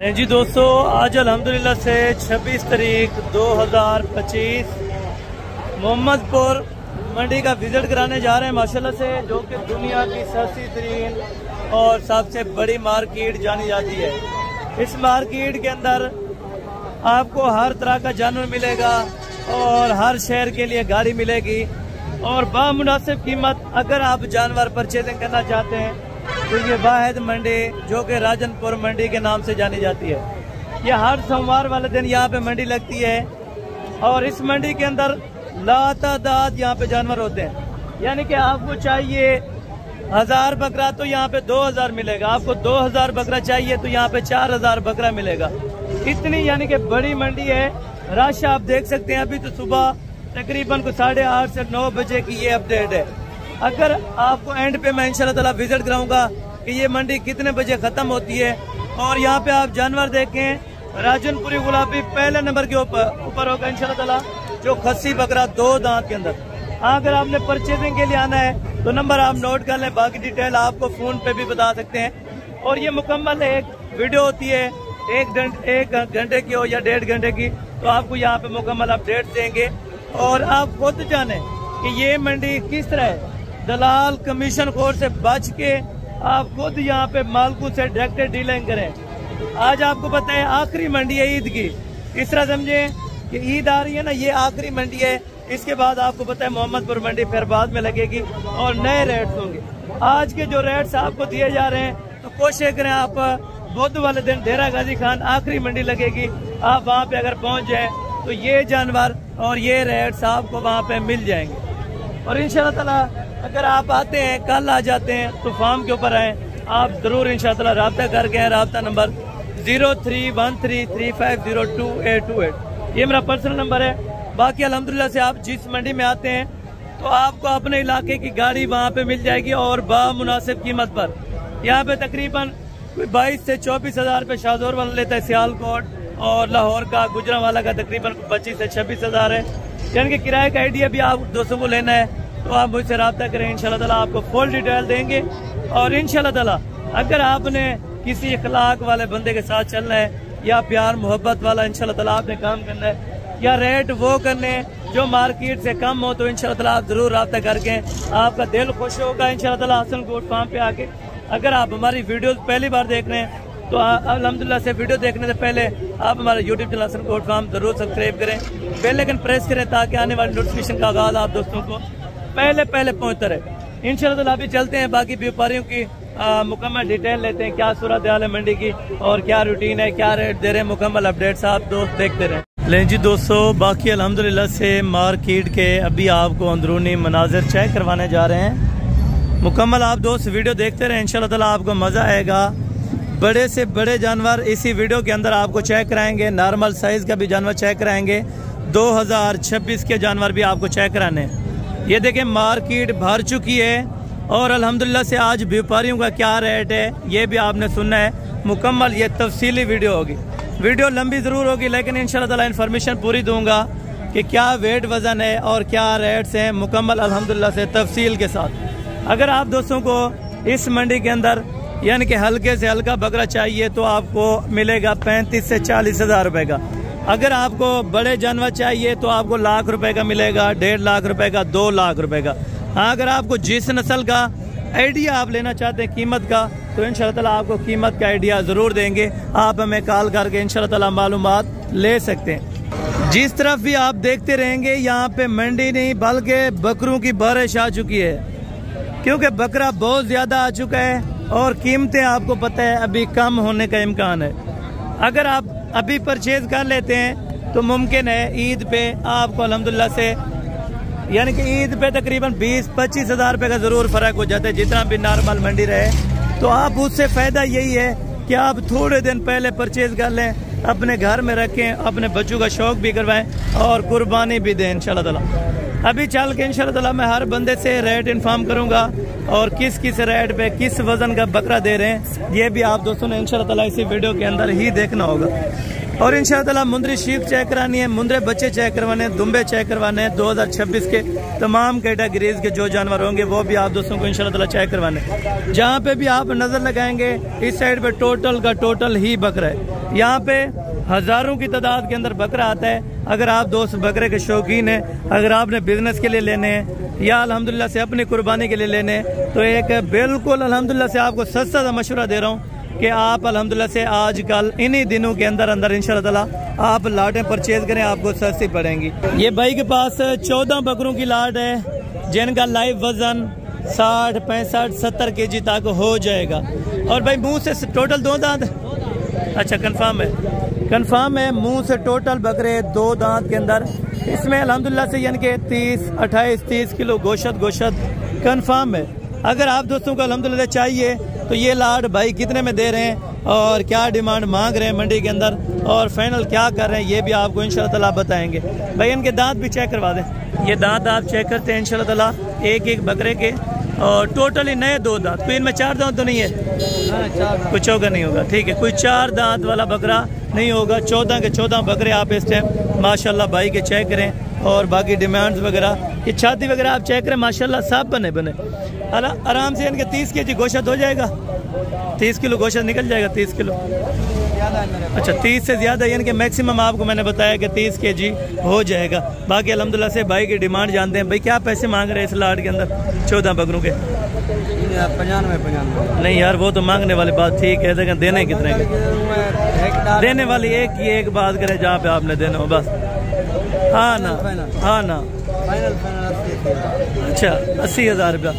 जी दोस्तों, आज अल्हम्दुलिल्लाह से 26 तारीख 2025 मोहम्मदपुर मंडी का विजिट कराने जा रहे हैं माशाल्लाह से, जो कि दुनिया की सस्ती तरीन और सबसे बड़ी मार्केट जानी जाती है। इस मार्केट के अंदर आपको हर तरह का जानवर मिलेगा और हर शहर के लिए गाड़ी मिलेगी और बामुनासिब कीमत। अगर आप जानवर परचेजिंग करना चाहते हैं तो ये वाहिद मंडी जो कि राजनपुर मंडी के नाम से जानी जाती है, ये हर सोमवार वाले दिन यहाँ पे मंडी लगती है और इस मंडी के अंदर लातादाद यहाँ पे जानवर होते हैं। यानी कि आपको चाहिए 1000 बकरा तो यहाँ पे 2000 मिलेगा, आपको 2000 बकरा चाहिए तो यहाँ पे 4000 बकरा मिलेगा। इतनी यानी कि बड़ी मंडी है। रश आप देख सकते हैं, अभी तो सुबह तकरीबन को 8:30 से 9 बजे की ये अपडेट है। अगर आपको एंड पे मैं इंशाल्लाह ताला विजिट कराऊंगा कि ये मंडी कितने बजे खत्म होती है। और यहाँ पे आप जानवर देखें, राजनपुरी गुलाबी पहले नंबर के ऊपर होगा इंशाल्लाह ताला, जो खस्सी बकरा 2 दांत के अंदर। अगर आपने परचेजिंग के लिए आना है तो नंबर आप नोट कर लें, बाकी डिटेल आपको फोन पे भी बता सकते हैं। और ये मुकम्मल एक वीडियो होती है, 1 घंटे की हो या 1.5 घंटे की, तो आपको यहाँ पे मुकम्मल अपडेट देंगे और आप खुद जाने कि ये मंडी किस तरह है। दलाल कमीशन खोर से बच के आप खुद यहाँ पे मालकू से डायरेक्ट डीलिंग करें। आज आपको पता है आखिरी मंडी है ईद की, इस तरह समझे कि ईद आ रही है ना, ये आखिरी मंडी है। इसके बाद आपको पता है मोहम्मदपुर मंडी फिर बाद में लगेगी और नए रेट्स होंगे। आज के जो रेट्स आपको दिए जा रहे हैं तो कोशिश करें आप बुध वाले दिन डेरा गाजी खान आखिरी मंडी लगेगी, आप वहाँ पे अगर पहुँच जाए तो ये जानवर और ये रेट्स आपको वहाँ पे मिल जाएंगे। और इंशाल्लाह ताला अगर आप आते हैं, कल आ जाते हैं तो फार्म के ऊपर आए, आप जरूर इंशाल्लाह ताला रब्ता करके हैं। रब्ता नंबर 0313350228, ये मेरा पर्सनल नंबर है। बाकी अल्हम्दुलिल्लाह से आप जिस मंडी में आते हैं तो आपको अपने इलाके की गाड़ी वहाँ पे मिल जाएगी और बामुनासिब कीमत पर। यहाँ पे तकरीबन 22 से 24 हज़ार रुपये शाहजोर वाला लेता है सियालकोट, और लाहौर का गुजरांवाला का तकरीबन 25 से 26 हज़ार है। यानी कि किराए का आइडिया भी आप दोस्तों को लेना है तो आप मुझसे रब्ता करें, इंशाल्लाह ताला आपको फुल डिटेल देंगे। और इंशाल्लाह ताला अगर आपने किसी इखलाक वाले बंदे के साथ चलना है या प्यार मोहब्बत वाला इंशाल्लाह ताला आपने काम करना है या रेट वो करने जो मार्केट से कम हो, तो इंशाल्लाह ताला आप जरूर रब्ता करके आपका दिल खुश होगा इंशाल्लाह ताला हसन गोट फार्म पे आके। अगर आप हमारी वीडियोस पहली बार देख रहे हैं तो अल्हम्दुलिल्लाह से वीडियो देखने से पहले आप हमारे YouTube channel Hasan goat farm जरूर सब्सक्राइब करें, बेल आइकन प्रेस करें ताकि आने वाली नोटिफिकेशन का आगाज आप दोस्तों को पहले पहुंचता रहे। इंशाल्लाह ताला अभी चलते हैं, बाकी व्यापारियों की मुकम्मल डिटेल लेते हैं, क्या सूरत हाल है मंडी की और क्या रूटीन है, क्या रेट दे रहे हैं, मुकम्मल अपडेट्स आप दोस्त देखते रहे। लें जी दोस्तों, बाकी अल्हम्दुलिल्लाह से मार्केट के अभी आपको अंदरूनी मनाजिर चेक करवाने जा रहे हैं। मुकम्मल आप दोस्त वीडियो देखते रहे, इंशाल्लाह ताला आपको मज़ा आएगा। बड़े से बड़े जानवर इसी वीडियो के अंदर आपको चेक कराएंगे, नॉर्मल साइज़ का भी जानवर चेक कराएंगे, 2026 के जानवर भी आपको चेक कराने हैं। ये देखें मार्केट भर चुकी है और अल्हम्दुलिल्लाह से आज व्यापारियों का क्या रेट है ये भी आपने सुनना है। मुकम्मल ये तफसीली वीडियो होगी, वीडियो लंबी ज़रूर होगी लेकिन इंशाल्लाह ताला इन्फॉर्मेशन पूरी दूंगा कि क्या वेट वज़न है और क्या रेट्स हैं, मुकम्मल अल्हम्दुलिल्लाह से तफसील के साथ। अगर आप दोस्तों को इस मंडी के अंदर यानी कि हल्के से हल्का बकरा चाहिए तो आपको मिलेगा 35 से 40 हज़ार रुपये का। अगर आपको बड़े जानवर चाहिए तो आपको लाख रुपए का मिलेगा, 1.5 लाख रुपए का, 2 लाख रुपए का। हाँ, अगर आपको जिस नस्ल का आइडिया आप लेना चाहते हैं कीमत का तो इंशाल्लाह ताला आपको कीमत का आइडिया ज़रूर देंगे। आप हमें कॉल करके इंशाल्लाह ताला मालूमात ले सकते हैं। जिस तरफ भी आप देखते रहेंगे यहाँ पे मंडी नहीं बल्कि बकरों की बारिश आ चुकी है, क्योंकि बकरा बहुत ज़्यादा आ चुका है और कीमतें आपको पता है अभी कम होने का इम्कान है। अगर आप अभी परचेज कर लेते हैं तो मुमकिन है ईद पे आपको अल्हम्दुलिल्लाह से यानी कि ईद पे तकरीबन 20-25 हज़ार रुपये का ज़रूर फ़र्क हो जाता है, जितना भी नॉर्मल मंडी रहे। तो आप उससे फ़ायदा यही है कि आप थोड़े दिन पहले परचेज कर लें, अपने घर में रखें, अपने बच्चों का शौक़ भी करवाएं और कुर्बानी भी दें इंशाल्लाह ताला। अभी चल के इंशाल्लाह ताला मैं हर बंदे से रेट इन्फॉर्म करूँगा और किस किस रेट पे किस वज़न का बकरा दे रहे हैं ये भी आप दोस्तों ने इंशाल्लाह ताला इसी वीडियो के अंदर ही देखना होगा। और इंशाअल्लाह मुंदरी शीप चेक करानी है, मुंदरे बच्चे चेक करवाने हैं, दुम्बे चेक करवाने हैं। 2026 के तमाम कैटेगरीज के जो जानवर होंगे वो भी आप दोस्तों को इंशाअल्लाह चेक करवाने। जहाँ पे भी आप नजर लगाएंगे इस साइड पे टोटल का टोटल ही बकरा है। यहाँ पे हजारों की तादाद के अंदर बकरा आता है। अगर आप दोस्त बकरे के शौकीन हैं, अगर आपने बिजनेस के लिए लेने हैं या अल्हम्दुलिल्लाह से अपनी कुर्बानी के लिए लेने हैं, तो एक बिल्कुल अल्हम्दुलिल्लाह से आपको सस्ता सा मशवरा दे रहा हूँ कि आप अल्हम्दुलिल्लाह से आजकल इन्हीं दिनों के अंदर अंदर इंशाअल्लाह आप लाटें परचेज करें, आपको सस्ती पड़ेंगी। ये भाई के पास 14 बकरों की लाट है जिनका लाइव वजन 60, 65, 70 kg तक हो जाएगा। और भाई मुंह से टोटल 2 दांत, अच्छा कंफर्म है, कंफर्म है, मुंह से टोटल बकरे 2 दांत के अंदर। इसमें अल्हम्दुलिल्लाह से यानी कि 28-30 किलो गोश्त कंफर्म है। अगर आप दोस्तों को अल्हम्दुलिल्लाह चाहिए तो ये लाट भाई कितने में दे रहे हैं और क्या डिमांड मांग रहे हैं मंडी के अंदर और फाइनल क्या कर रहे हैं ये भी आपको इंशाअल्लाह बताएंगे। भाई इनके दांत भी चेक करवा दें। ये दांत आप चेक करते हैं इंशाअल्लाह एक बकरे के, और टोटली नए 2 दांत। कोई इनमें 4 दांत तो नहीं है? कुछ होगा नहीं होगा, ठीक है, कोई 4 दांत वाला बकरा नहीं होगा। 14 के 14 बकरे आप इस टाइम माशाल्लाह भाई के चेक करें। और बाकी डिमांड्स वगैरह, ये छाती वगैरह आप चेक करें माशाल्लाह सब बने आराम से। इनके 30 kg गोश्त हो जाएगा, 30 किलो गोश्त निकल जाएगा, 30 किलो, अच्छा 30 से ज़्यादा, यानी कि मैक्सिमम आपको मैंने बताया कि 30 kg हो जाएगा। बाकी अल्हम्दुलिल्लाह से भाई की डिमांड जानते हैं। भाई क्या पैसे मांग रहे हैं इस लाट के अंदर 14 बकरों के? 95। नहीं यार वो तो मांगने वाली बात ठीक है, लेकिन देने कितने के? देने वाली एक बात करें जहाँ पे आपने देना हो बस। हाँ ना, हाँ ना, अच्छा 80,000 रुपया,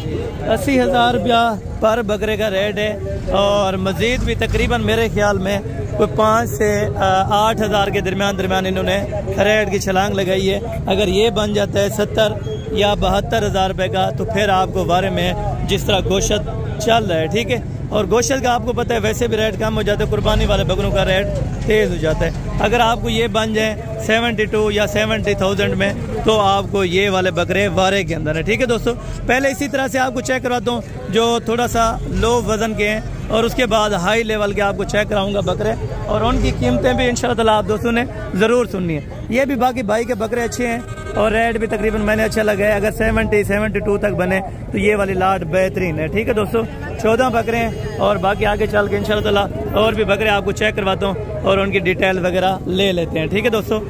80,000 रुपया पर बकरे का रेट है। और मजीद भी तकरीबन मेरे ख्याल में कोई 5 से 8,000 के दरमियान इन्होंने रेट की छलांग लगाई है। अगर ये बन जाता है 70 या 72,000 रुपये का, तो फिर आपको बारे में जिस तरह गोश्त चल रहा है, ठीक है। और गोश्त का आपको पता है वैसे भी रेट कम हो जाता है, कुर्बानी वाले बकरों का रेट तेज़ हो जाता है। अगर आपको ये बन जाए 72 या 70,000 में, तो आपको ये वाले बकरे वारे के अंदर है, ठीक है दोस्तों। पहले इसी तरह से आपको चेक करवाता हूँ जो थोड़ा सा लो वज़न के हैं, और उसके बाद हाई लेवल के आपको चेक कराऊंगा बकरे, और उनकी कीमतें भी इंशाअल्लाह आप दोस्तों ने ज़रूर सुननी है। ये भी बाकी भाई के बकरे अच्छे हैं और रेट भी तकरीबन मैंने अच्छा लगा है। अगर 70-72 तक बने तो ये वाली लाट बेहतरीन है, ठीक है दोस्तों। 14 बकरे हैं और बाकी आगे चल के इंशाअल्लाह और भी बकरे आपको चेक करवाता हूँ और उनकी डिटेल वगैरह ले लेते हैं, ठीक है दोस्तों।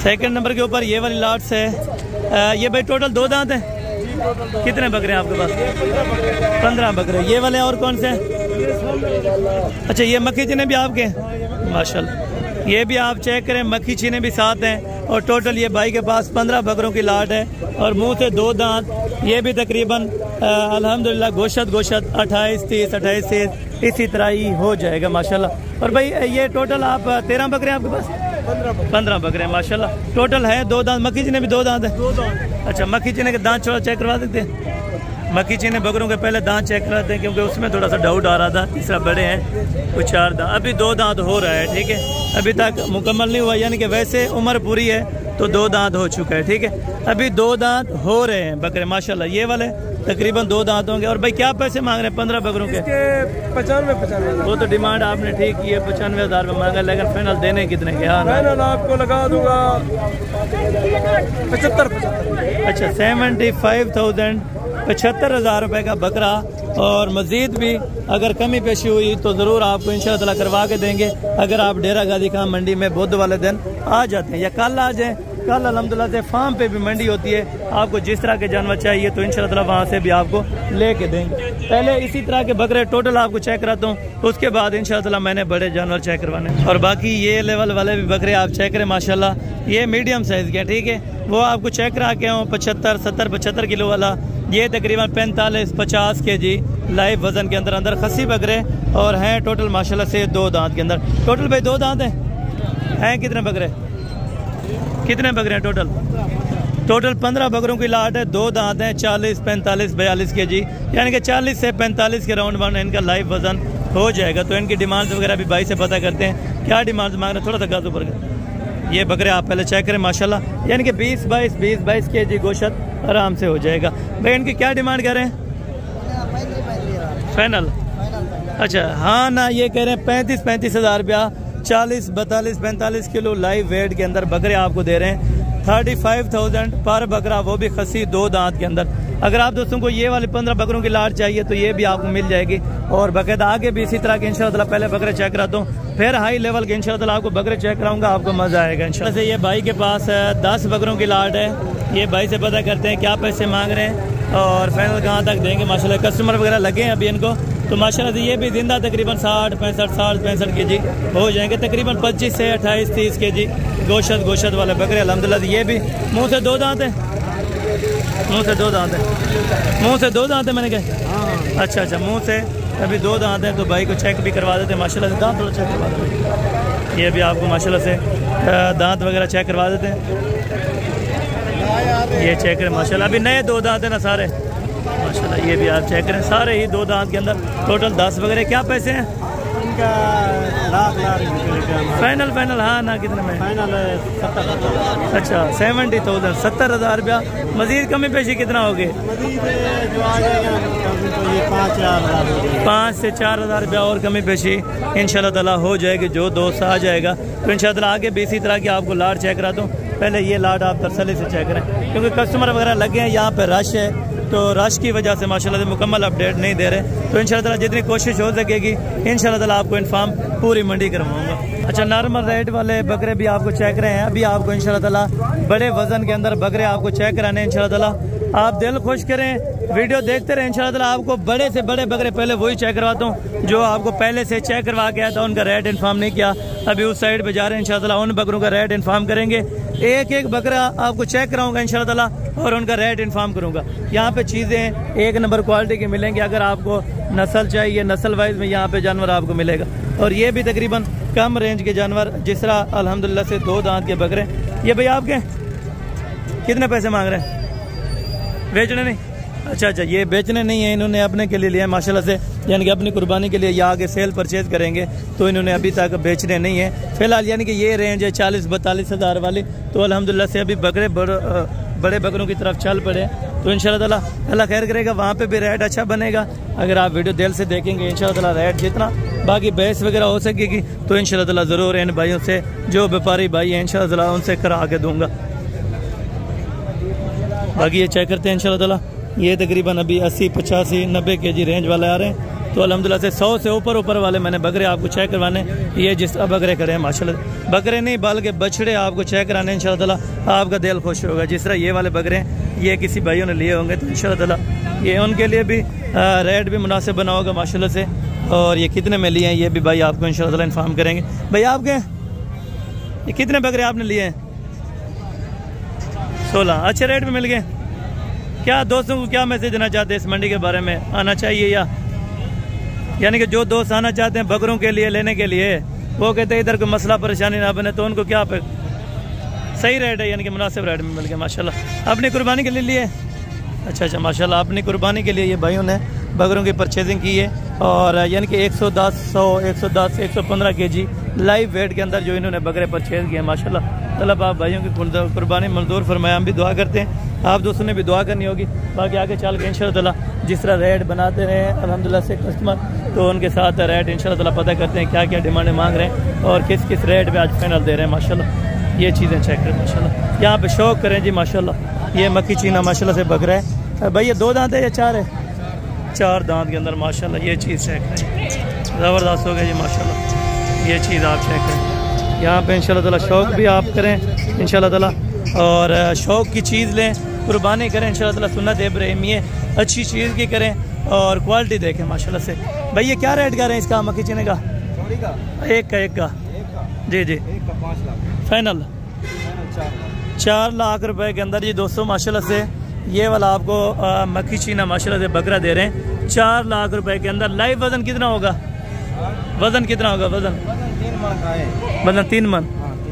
सेकंड नंबर के ऊपर ये वाली लाट्स है। ये भाई टोटल 2 दांत हैं। कितने बकरे हैं आपके पास? 15 बकरे। ये वाले और कौन से हैं? अच्छा ये मक्खी चीने भी आपके माशाल्लाह, ये भी आप चेक करें, मक्खी चीने भी साथ हैं। और टोटल ये भाई के पास 15 बकरों की लाट है और मुंह से 2 दांत। ये भी तकरीबन अल्हम्दुलिल्लाह गोश्त 28-30 इसी तरह ही हो जाएगा माशाल्लाह। और भाई ये टोटल आप 13 बकरे हैं आपके पास? 15 बकरे हैं माशाल्लाह। टोटल है 2 दांत। मक्खी चीने भी 2 दांत है? 2 दांत। अच्छा मक्खी चीने के दांत थोड़ा चेक करवा देते हैं। मक्खी चीने बकरों के पहले दांत चेक कराते हैं क्योंकि उसमें थोड़ा सा डाउट आ रहा था। तीसरा बड़े हैं, कुछ 4 दांत, अभी 2 दांत हो रहा है, ठीक है, अभी तक मुकम्मल नहीं हुआ। यानी कि वैसे उम्र पूरी है तो 2 दांत हो चुका है, ठीक है, अभी 2 दांत हो रहे हैं बकरे माशाल्लाह। ये वाले तकरीबन 2 दांत होंगे। और भाई क्या पैसे मांग रहे हैं 15 बकरों के? 95। वो तो डिमांड आपने ठीक की है, 95,000 रुपये मांगा, लेकिन फाइनल देने कितने के? फाइनल आपको लगा दूंगा 75। अच्छा 75,000, 75,000 रुपये का बकरा। और मज़ीद भी अगर कमी पेशी हुई तो ज़रूर आपको इंशाअल्लाह करवा के देंगे। अगर आप डेरा गाजी खां मंडी में बुध वाले दिन आ जाते हैं या कल आ जाएं, कल अल्हम्दुलिल्लाह से फार्म पे भी मंडी होती है, आपको जिस तरह के जानवर चाहिए तो इंशाअल्लाह वहाँ से भी आपको लेके देंगे। पहले इसी तरह के बकरे टोटल आपको चेक कराता हूँ, उसके बाद इंशाअल्लाह मैंने बड़े जानवर चेक करवाने। और बाकी ये लेवल वाले भी बकरे आप चेक करें माशाल्लाह, ये मीडियम साइज़ के, ठीक है, वो आपको चेक करा के हूँ 75 किलो वाला। ये तकरीबन 45-50 kg लाइव वजन के अंदर खसी बकरे और हैं टोटल माशाल्लाह से 2 दांत के अंदर। टोटल भाई 2 दांत हैं कितने बकरे? कितने बकरे हैं टोटल? टोटल 15 बकरों की लाट है, 2 दांत हैं, 40, 45, 42 kg, यानी कि 40 से 45 के राउंड वन इनका लाइव वजन हो जाएगा। तो इनकी डिमांड वगैरह भी भाई से पता करते हैं क्या डिमांड मांग रहे हैं। थोड़ा सा गाजू पर ये बकरे आप पहले चेक करें माशाल्लाह, यानी कि 20-22 kg गोश्त आराम से हो जाएगा। भाई इनकी क्या डिमांड कर रहे हैं? फाइनल? अच्छा हाँ ना, ये कह रहे हैं 35,000 रुपया 40, 42, 45 किलो लाइव वेट के अंदर बकरे आपको दे रहे हैं 35,000 पर बकरा, वो भी खसी 2 दांत के अंदर। अगर आप दोस्तों को ये वाले 15 बकरों की लाट चाहिए तो ये भी आपको मिल जाएगी। और बाकायदा आगे भी इसी तरह के इंशाल्लाह पहले बकरे चेक कराता हूँ, फिर हाई लेवल के इंशाल्लाह आपको बकरे चेक कराऊंगा, आपको मजा आएगा इंशाल्लाह। से ये भाई के पास 10 बकरों की लाट है। ये भाई से पता करते हैं क्या पैसे मांग रहे हैं और फाइनल कहाँ तक देंगे। माशाल्लाह कस्टमर वगैरह लगे हैं अभी इनको, तो माशाल्लाह से ये भी जिंदा तकरीबन 60, 65 केजी हो जाएंगे, तकरीबन 25 से 28, 30 केजी गोशत वाले बकरे अल्हम्दुलिल्लाह। ये भी मुंह से 2 दांत है, मुंह से 2 दांत है, मुंह से 2 दांत है मैंने कहा। अच्छा, मुंह से अभी 2 दांत है, तो भाई को चेक भी करवा देते हैं माशाल्लाह से। दांत थोड़ा चेक करवा देते, ये भी आपको माशाल्लाह से दांत वगैरह चेक करवा देते हैं। ये चेक करें माशाल्लाह, अभी नए 2 दांत है ना सारे माशाल्लाह। ये भी आप चेक करें, सारे ही 2 दांत के अंदर टोटल 10 वगैरह। क्या पैसे हैं इनका? फाइनल हाँ ना कितने में? फाइनल 70,000। अच्छा 70,000, 70,000 रुपया। मजीद कमी पेशी कितना होगी? 5 से 4,000 रुपया और कमी पेशी इंशाल्लाह ताला हो जाएगी। जो दोस्त आ जाएगा तो इंशाल्लाह आगे भी इसी तरह की आपको लाट चेक करा दूँ। पहले ये लाट आप तसल्ली से चेक करें, क्योंकि कस्टमर वगैरह लगे हैं, यहाँ पे रश है, तो रश की वजह से माशाल्लाह से मुकम्मल अपडेट नहीं दे रहे। तो इंशाल्लाह ताला जितनी कोशिश हो सकेगी इंशाल्लाह ताला आपको इन्फॉर्म पूरी मंडी करवाऊंगा। अच्छा नॉर्मल रेट वाले बकरे भी आपको चेक रहे हैं। अभी आपको इंशाल्लाह ताला बड़े वजन के अंदर बकरे आपको चेक कराने हैं इंशाल्लाह ताला। आप दिल खुश करें, वीडियो देखते रहे इंशाल्लाह ताला। आपको बड़े से बड़े बकरे पहले वही चेक करवाता हूँ जो आपको पहले से चेक करवा के आया था, उनका रेट इन्फॉर्म नहीं किया। अभी उस साइड पे जा रहे हैं इंशाल्लाह ताला, उन बकरों का रेट इन्फॉर्म करेंगे। एक बकरा आपको चेक कराऊंगा इंशाल्लाह ताला और उनका रेट इन्फॉर्म करूंगा। यहाँ पे चीज़ें 1 नंबर क्वालिटी की मिलेंगी। अगर आपको नस्ल चाहिए, नस्ल वाइज में यहाँ पे जानवर आपको मिलेगा। और ये भी तकरीबन कम रेंज के जानवर, जिस तरह अल्हम्दुलिल्लाह से 2 दांत के बकरे। ये भाई आपके कितने पैसे मांग रहे हैं? बेचने नहीं? अच्छा, ये बेचने नहीं है, इन्होंने अपने के लिए लिया माशाल्लाह से, यानी कि अपनी कुर्बानी के लिए या आगे सेल परचेज करेंगे, तो इन्होंने अभी तक बेचने नहीं है फिलहाल। यानी कि ये रेंज है 40-42 हज़ार वाली। तो अल्हम्दुलिल्लाह से अभी बकरे बड़े बकरों की तरफ चल पड़े, तो इंशाल्लाह ताला अल्लाह खैर करेगा, वहाँ पे भी रेट अच्छा बनेगा। अगर आप वीडियो दिल से देखेंगे इंशाल्लाह ताला रेट जितना बाकी बहस वगैरह हो सकेगी तो इंशाल्लाह ताला ज़रूर इन भाइयों से, जो व्यापारी भाई हैं इंशाल्लाह ताला उनसे करा के दूंगा। बाकी ये चेक करते हैं इंशाल्लाह ताला। ये तकरीबन अभी 80, 85, 90 केजी रेंज वाले आ रहे हैं। तो अल्हम्दुलिल्लाह से 100 से ऊपर वाले मैंने बकरे आपको चेक करवाने। ये जिस बकरे खड़े हैं माशाल्लाह, बकरे नहीं बल्कि बछड़े आपको चेक कराने इंशाल्लाह ताला, आपका दिल खुश होगा। जिस तरह ये वाले बकरे हैं, ये किसी भाइयों ने लिए होंगे, तो इंशाल्लाह ताला ये उनके लिए भी रेट भी मुनासिब बना होगा माशाल्लाह से। और ये कितने में लिए हैं ये भी भाई आपको इंशाल्लाह ताला इन्फॉर्म करेंगे। भाई आपके ये कितने बकरे आपने लिए हैं? 16। अच्छे रेट में मिल गए। क्या दोस्तों को क्या मैसेज देना चाहते हैं इस मंडी के बारे में? आना चाहिए या यानी कि जो दोस्त आना चाहते हैं बकरों के लिए लेने के लिए, वो कहते हैं इधर कोई मसला परेशानी ना बने, तो उनको क्या पे सही रेट है, यानी कि मुनासिब रेट में मिल गया माशाल्लाह। अपनी कुर्बानी के लिए लिए? अच्छा माशाल्लाह, अपनी कुर्बानी के लिए ये भाइयों ने बकरों की परचेजिंग की है। और यानी कि 110, 115 केजी लाइव वेट के अंदर जो इन्होंने बकरे परचेज किए माशाल्लाह। तलब आप भाइयों की कुर्बानी मंजूर फरमाया, हम भी दुआ करते हैं, आप दोस्तों ने भी दुआ करनी होगी। बाकी आगे चल के इंशाल्लाह ताला जिस तरह रेट बनाते रहे अल्हम्दुलिल्लाह से कस्टमर, तो उनके साथ रेट इंशाल्लाह ताला पता करते हैं क्या क्या डिमांडें मांग रहे हैं और किस किस रेट पे आज फाइनल दे रहे हैं माशाल्लाह। ये चीज़ें चेक करें माशाल्लाह। यहाँ पे शौक करें जी माशाल्लाह। ये मक्खी चीना माशाल्लाह से बकरा है भाई। ये 2 दांत है या 4 है? 4 दांत के अंदर माशाल्लाह। ये चीज़ चेक करें, ज़बरदस्त हो गया जी माशाल्लाह। ये चीज़ आप चेक करें। यहाँ पे इंशाल्लाह ताला शौक भी आप करें इंशाल्लाह ताला, और शौक की चीज़ लें, कुर्बानी करें इंशाल्लाह ताला। सुन्नत इब्राहिमी है, अच्छी चीज़ की करें और क्वालिटी देखें माशाल्लाह से। भाई ये क्या रेट कर रहे हैं इसका मक्खी चीने का? एक का जी 5 लाख फाइनल, 4 लाख रुपए के अंदर जी दोस्तों माशाल्लाह से। ये वाला आपको मक्खी चीना माशाल्लाह से बकरा दे रहे हैं 4 लाख रुपए के अंदर। लाइव वजन कितना होगा? वजन कितना होगा? वजन 3 मन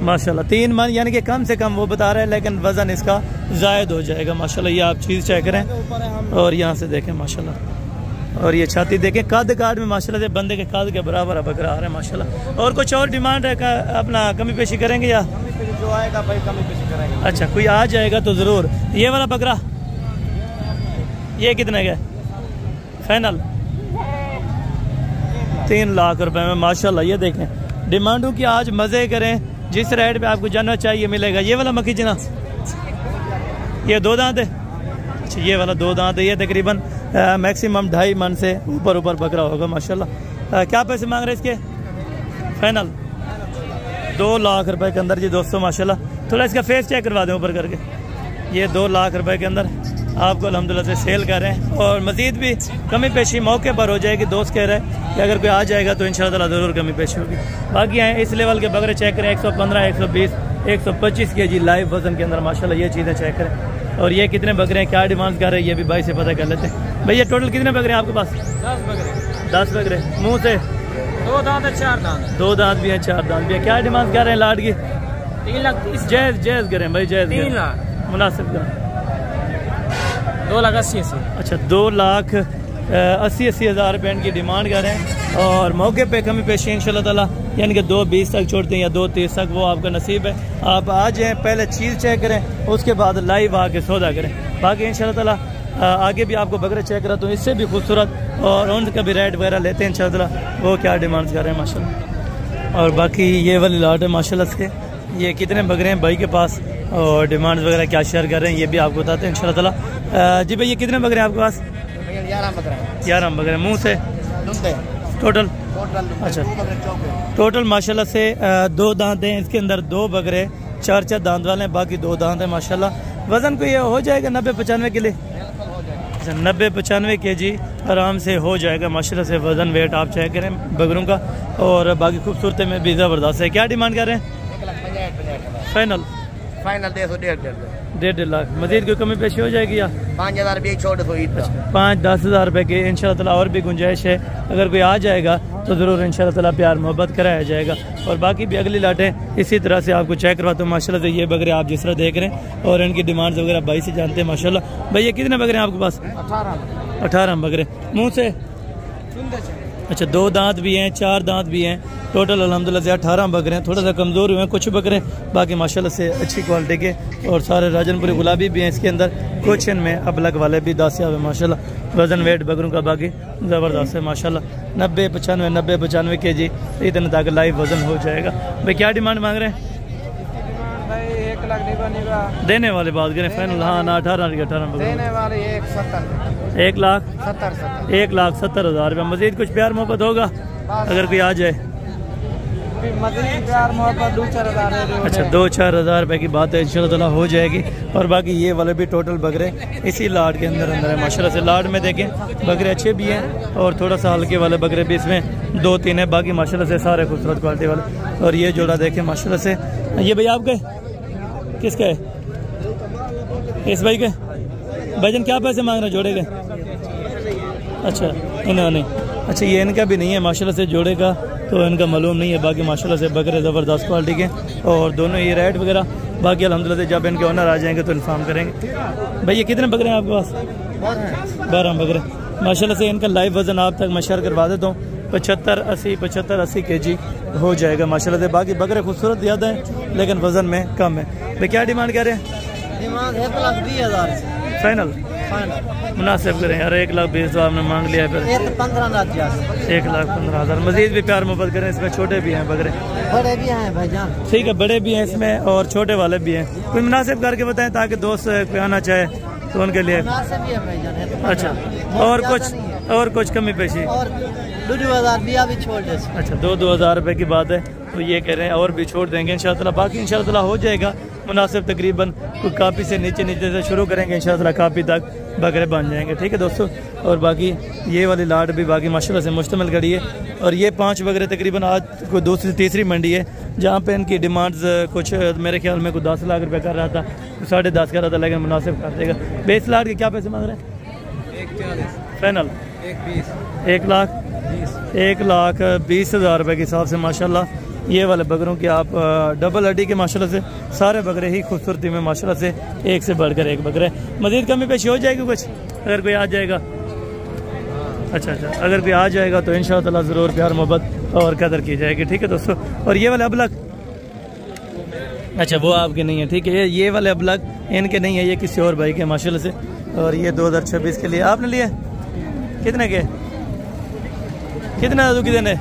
माशाल्लाह। 3 मन यानी कि कम से कम वो बता रहे हैं, लेकिन वजन इसका जायद हो जाएगा माशाल्लाह। ये आप चीज़ चेक करें और यहाँ से देखें माशाल्लाह। और ये छाती देखें, कद काट में माशाल्लाह से बंदे के कद के बराबर बकरा आ रहा है माशाल्लाह। और कुछ और डिमांड है अपना कमी पेशी करेंगे या जो आएगा भाई कमी पेशी करेंगे? अच्छा, कोई आ जाएगा तो ज़रूर। ये वाला बकरा ये कितने का फाइनल? 3 लाख रुपए में माशाल्लाह। ये देखें डिमांडों की आज मज़े करें, जिस रेट पे आपको जानना चाहिए मिलेगा। ये वाला मक्खी जना, ये 2 दांत है। अच्छा, ये वाला 2 दांत है। ये तकरीबन मैक्सिमम 2.5 मन से ऊपर बकरा होगा माशाल्लाह। क्या पैसे मांग रहे हैं इसके? फाइनल 2 लाख रुपए के अंदर जी दोस्तों माशाल्लाह। थोड़ा इसका फेस चेक करवा दें ऊपर करके। ये 2 लाख रुपए के अंदर आपको अल्हम्दुलिल्लाह से सेल कर रहे हैं, और मज़ीद भी कमी पेशी मौके पर हो जाएगी। दोस्त कह रहे हैं कि अगर कोई आ जाएगा तो इंशाअल्लाह ज़रूर कमी पेशी होगी। बाकी हैं इस लेवल के बकरे चेक करें, 115, 120, 125 kg लाइव वजन के अंदर माशाल्लाह ये चीज़ें चेक करें। और ये कितने बकरे हैं, क्या डिमांड कर रहे हैं, ये भी भाई से पता कर लेते हैं। भैया टोटल कितने बकरे हैं आपके पास? 10 बकरे। 10 बकरे। मुँह से 2 दांत है, 4 दांत। 2 दांत भी हैं, 4 दांत भी हैं। क्या डिमांड कर रहे हैं लाड की? 3 लाख। जायज़ करें भाई, जायज़ 3 लाख मुनासिब करें। 2 लाख 80। अच्छा, 2 लाख 80 हज़ार रुपये इनकी डिमांड कर रहे हैं, और मौके पे कमी पेशी इंशाल्लाह ताला, यानी कि 2.20 तक छोड़ते हैं या 2.30 तक, वो आपका नसीब है। आप आ जाएँ, पहले चीज़ चेक करें, उसके बाद लाइव आके सौदा करें। बाकी इंशाल्लाह ताला आगे भी आपको बकरे चेक करा तो इससे भी खूबसूरत, और उनका भी रेट वगैरह लेते हैं इंशाल्लाह ताला, वो क्या डिमांड कर रहे हैं माशाल्लाह। और बाकी ये वाली लाट है माशाल्लाह से, ये कितने बकरे हैं भाई के पास और डिमांड वगैरह क्या शेयर कर रहे हैं ये भी आपको बताते हैं इंशाल्लाह ताला। जी भाई ये कितने बकरे हैं आपके पास? 11 बकरे। मुँह से टोटल? अच्छा, टोटल माशाल्लाह से 2 दांत हैं इसके अंदर, 2 बकरे 4 दांत वाले हैं, बाकी 2 दांत हैं माशाल्लाह। वज़न को ये हो जाएगा 90-95 के लिए? अच्छा, 90-95 kg आराम से हो जाएगा माशाल्लाह से वज़न वेट आप चेक करें बकरों का। और बाकी खूबसूरती में भी ज़बरदस्त है। क्या डिमांड कर रहे हैं? फाइनल 1.5 लाख। मजीद कोई कमी पेशी हो जाएगी या 5,000 रुपये छोड़ दो? 5-10 हज़ार रुपये की इंशाल्लाह ताला और भी गुंजाइश है। अगर कोई आ जाएगा तो ज़रूर इंशाल्लाह ताला प्यार मोहब्बत कराया जाएगा। और बाकी भी अगली लाटें इसी तरह से आपको चेक करवाता हूँ माशाल्लाह से। ये बकरे आप जिस तरह देख रहे हैं और इनकी डिमांड वगैरह भाई से जानते हैं माशाल्लाह। भाई ये कितने बकरे हैं आपके पास? 18 बकरे। मुँह से? अच्छा, 2 दांत भी हैं, 4 दांत भी हैं। टोटल अल्हम्दुलिल्लाह से 18 बकरे हैं। थोड़ा सा कमज़ोर हुए हैं कुछ बकरे, बाकी माशाल्लाह से अच्छी क्वालिटी के, और सारे राजनपुरी गुलाबी भी हैं इसके अंदर। कुछ इनमें अबलग वाले भी 10 है माशाल्लाह। वज़न वेट बकरों का बाकी ज़बरदस्त है माशाल्लाह। 90-95 kg इतने तक लाइव वज़न हो जाएगा। भाई क्या डिमांड मांग रहे हैं? भाई 1 लाख नहीं बनेगा। देने वाले बात करें फाइनल? हाँ ना, 18 बकरे देने वाले 1,70,000। 1,70,000 रुपये। मजीद कुछ प्यार मोहब्बत होगा अगर कोई आ जाए? मजीद प्यार मोहब्बत 2-4 हज़ार। अच्छा, 2-4 हज़ार रुपये की बात है, इंशाल्लाह ताला हो जाएगी। और बाकी ये वाले भी टोटल बकरे इसी लाड के अंदर है माशाल्लाह से। लाड में देखें बकरे अच्छे भी हैं, और थोड़ा सा हल्के वाले बकरे भी इसमें 2-3 हैं, बाकी माशाल्लाह से सारे खूबसूरत क्वालिटी वाले। और ये जोड़ा देखें माशाल्लाह से। ये भैया आपके किसका है? इस भाई के? भाईजान क्या पैसे मांग रहे हैं जोड़े के? अच्छा, इन्होंने, अच्छा ये इनका भी नहीं है माशाल्लाह से जोड़े का, तो इनका मालूम नहीं है। बाकी माशाल्लाह से बकरे ज़बरदस्त क्वालिटी के, और दोनों ये रेट वगैरह बाकी अल्हम्दुलिल्लाह से जब इनके ओनर आ जाएंगे तो इन्फॉर्म करेंगे। भैया कितने बकरे हैं आपके पास? 12 बकरे माशाल्लाह से। इनका लाइव वज़न आप तक मैं शेयर करवा देता हूँ। 75-80 kg हो जाएगा माशाल्लाह से। बाकी बकरे खूबसूरत ज़्यादा हैं लेकिन वज़न में कम है। भाई क्या डिमांड कर रहे हैं? डिमांड 1,20,000 फाइनल मुनासिब करें यार। 1,20,000 आपने मांग लिया, फिर 1,15,000। मजीद भी प्यार मोहब्बत करें, इसमें छोटे भी हैं बकरे, बड़े भी हैं भाईजान। ठीक है, बड़े भी हैं इसमें और छोटे वाले भी हैं। कोई मुनासिब करके बताएं ताकि दोस्त कोई आना चाहे तो उनके लिए। अच्छा, और कुछ कमी पेशी? 2,000 भी अभी छोड़ दे। अच्छा, 2,000 रुपये की बात है, तो ये कह रहे हैं और भी छोड़ देंगे इंशाअल्लाह। बाकी इंशाअल्लाह हो जाएगा मुनासिब। तकरीबन कोई काफ़ी से नीचे से शुरू करेंगे इंशाअल्लाह, काफ़ी तक बकरे बन जाएंगे। ठीक है दोस्तों। और बाकी ये वाली लाट भी बाकी माशाल्लाह से मुश्तमिल खड़ी है। और ये 5 बकरे तकरीबन आज कोई 2-3 मंडी है जहाँ पे इनकी डिमांड्स कुछ मेरे ख्याल में कोई 10 लाख रुपये कर रहा था, 10.5 कर रहा था, लेकिन मुनासिब कर देगा। 20 लाख के क्या पैसे मांग रहे हैं? 1,40 फाइनल 1,20,000 रुपये के हिसाब से माशाल्लाह। ये वाले बकरों की आप डबल हड्डी के माशाल्लाह से सारे बकरे ही खूबसूरती में माशाल्लाह से एक से बढ़कर एक बकरे। मज़ीद कमी पेशी हो जाएगी कुछ अगर कोई आ जाएगा? अच्छा, अगर कोई आ जाएगा तो इंशाअल्लाह ताला ज़रूर प्यार मोहब्बत और कदर की जाएगी। ठीक है दोस्तों। और ये वाले अबलग, अच्छा वो आपके नहीं है, ठीक है। ये वाले अबलग इनके नहीं है, ये किसी और भाई के माशाल्लाह से। और ये 2026 के लिए आपने लिए कितने के? कितने देने?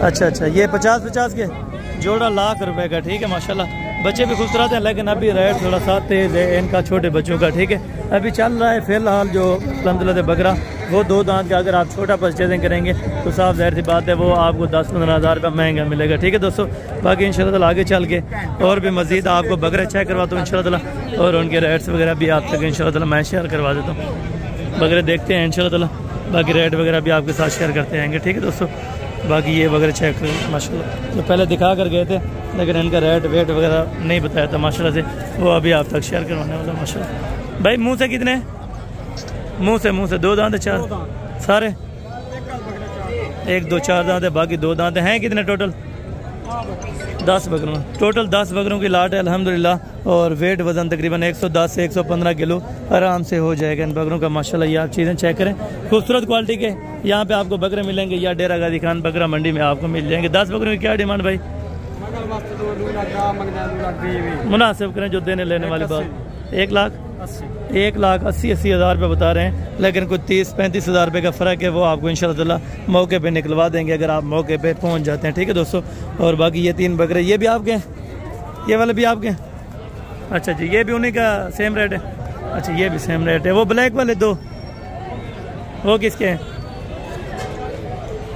अच्छा अच्छा, ये 50-50 के जोड़ा ₹1,00,000 का, ठीक है माशाल्लाह। बच्चे भी खूबसूरत हैं, लेकिन अभी रेट थोड़ा सा तेज़ है इनका छोटे बच्चों का, ठीक है। अभी चल रहा है फिलहाल जो अल्हम्दुलिल्लाह से बकरा, वो 2 दांत का। अगर आप छोटा परचेजिंग करेंगे तो साफ ज़ाहिर सी बात है वो आपको 10-15 हज़ार रुपये महंगा मिलेगा, ठीक है दोस्तों। बाकी इंशाल्लाह आगे चल के और भी मज़ीद आपको बकरे चेक करवाता हूँ इंशाल्लाह, और उनके रेट्स वगैरह भी आप तक इंशाल्लाह मैं शेयर करवा देता हूँ। बकरे देखते हैं इंशाल्लाह, बाकी रेट वगैरह भी आपके साथ शेयर करते रहेंगे, ठीक है दोस्तों। बाकी ये वगैरह चेक करें माशाल्लाह, तो पहले दिखा कर गए थे लेकिन इनका रेट वेट वगैरह नहीं बताया था माशाल्लाह से, वो अभी आप तक शेयर करवाने वाला माशाल्लाह। भाई मुंह से कितने? मुंह से 2 दांत 4 सारे? 1 2 4 दांत है, बाकी 2 दांत हैं। कितने टोटल? 10 बकरों, टोटल 10 बकरों की लाट है अल्हम्दुलिल्लाह। और वेट वज़न तकरीबन 110 से 115 किलो आराम से हो जाएगा इन बकरों का माशाल्लाह। ये आप चीज़ें चेक करें, खूबसूरत क्वालिटी के यहाँ पे आपको बकरे मिलेंगे, या डेरा गाजी खान बकरा मंडी में आपको मिल जाएंगे। 10 बकरों की क्या डिमांड भाई? मुनासिब करें जो देने लेने वाली बात। 1,80,000 रुपये बता रहे हैं, लेकिन कुछ 30-35 हज़ार रुपये का फ़र्क है, वो आपको इंशाल्लाह मौके पे निकलवा देंगे अगर आप मौके पे पहुंच जाते हैं, ठीक है दोस्तों। और बाकी ये 3 बकरे ये भी आपके हैं, ये वाले भी आपके हैं? अच्छा जी, ये भी उन्हीं का सेम रेट है? अच्छा ये भी सेम रेट है। वो ब्लैक वाले 2 वो किसके हैं?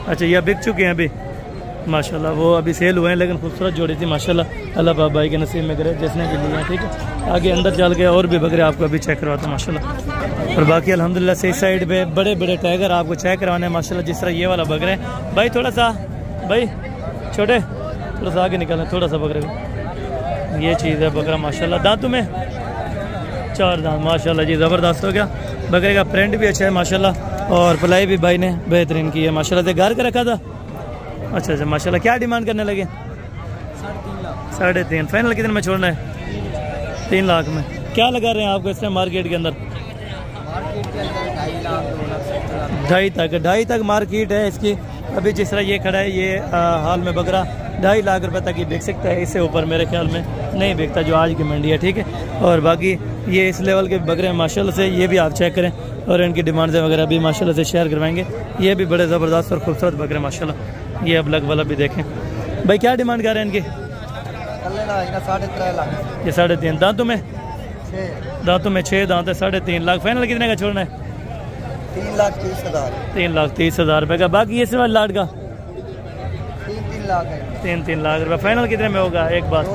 अच्छा ये बिक चुके हैं अभी माशाल्लाह, वो अभी सेल हुए हैं, लेकिन खूबसूरत जोड़ी थी माशाल्लाह। अल्लाह पाक भाई के नसीब में करे जिसने भी लिया, ठीक है। आगे अंदर चल के और भी बकरे आपको अभी चेक करवाते हैं माशाल्लाह। और बाकी अल्हम्दुलिल्लाह से इस साइड पे बड़े बड़े टाइगर आपको चेक करवाने हैं माशाल्लाह, जिस तरह ये वाला बकरे है। भाई थोड़ा सा भाई छोटे थोड़ा सा आगे निकालें थोड़ा सा बकरे को। ये चीज़ है बकरा माशाल्लाह, दांतों में 4 दांत माशाल्लाह जी, ज़बरदस्त हो गया। बकरे का प्रिंट भी अच्छा है माशाल्लाह, और पलाई भी भाई ने बेहतरीन की है माशाल्लाह से। घर का रखा था? अच्छा अच्छा माशाल्लाह। क्या डिमांड करने लगे? 3.5। फाइनल कितने में छोड़ना है? 3 लाख में। क्या लगा रहे हैं आपको इसमें मार्केट के अंदर? 2.5 तक मार्केट है इसकी। अभी जिस तरह ये खड़ा है ये हाल में बकरा 2.5 लाख रुपए तक ही बिक सकता है, इससे ऊपर मेरे ख्याल में नहीं बिकता जो आज की मंडी है, ठीक है। और बाकी ये इस लेवल के बकरे माशाल्लाह से, ये भी आप चेक करें, और इनकी डिमांड से वगैरह भी माशाल्लाह से शेयर करवाएंगे। ये भी बड़े ज़बरदस्त और खूबसूरत बकरे माशाल्लाह। ये अब लग वाला भी देखें भाई, क्या डिमांड कर रहे हैं इनकी? 3.5 लाख। ये 3.5 दांतों में 6 दांत है, 3.5 लाख। फाइनल कितने का छोड़ना है? 3,30,000। 3,30,000 रुपये का। बाकी इस वाले लाट का 3 लाख है। 3 लाख रुपये। फाइनल कितने में होगा? एक बात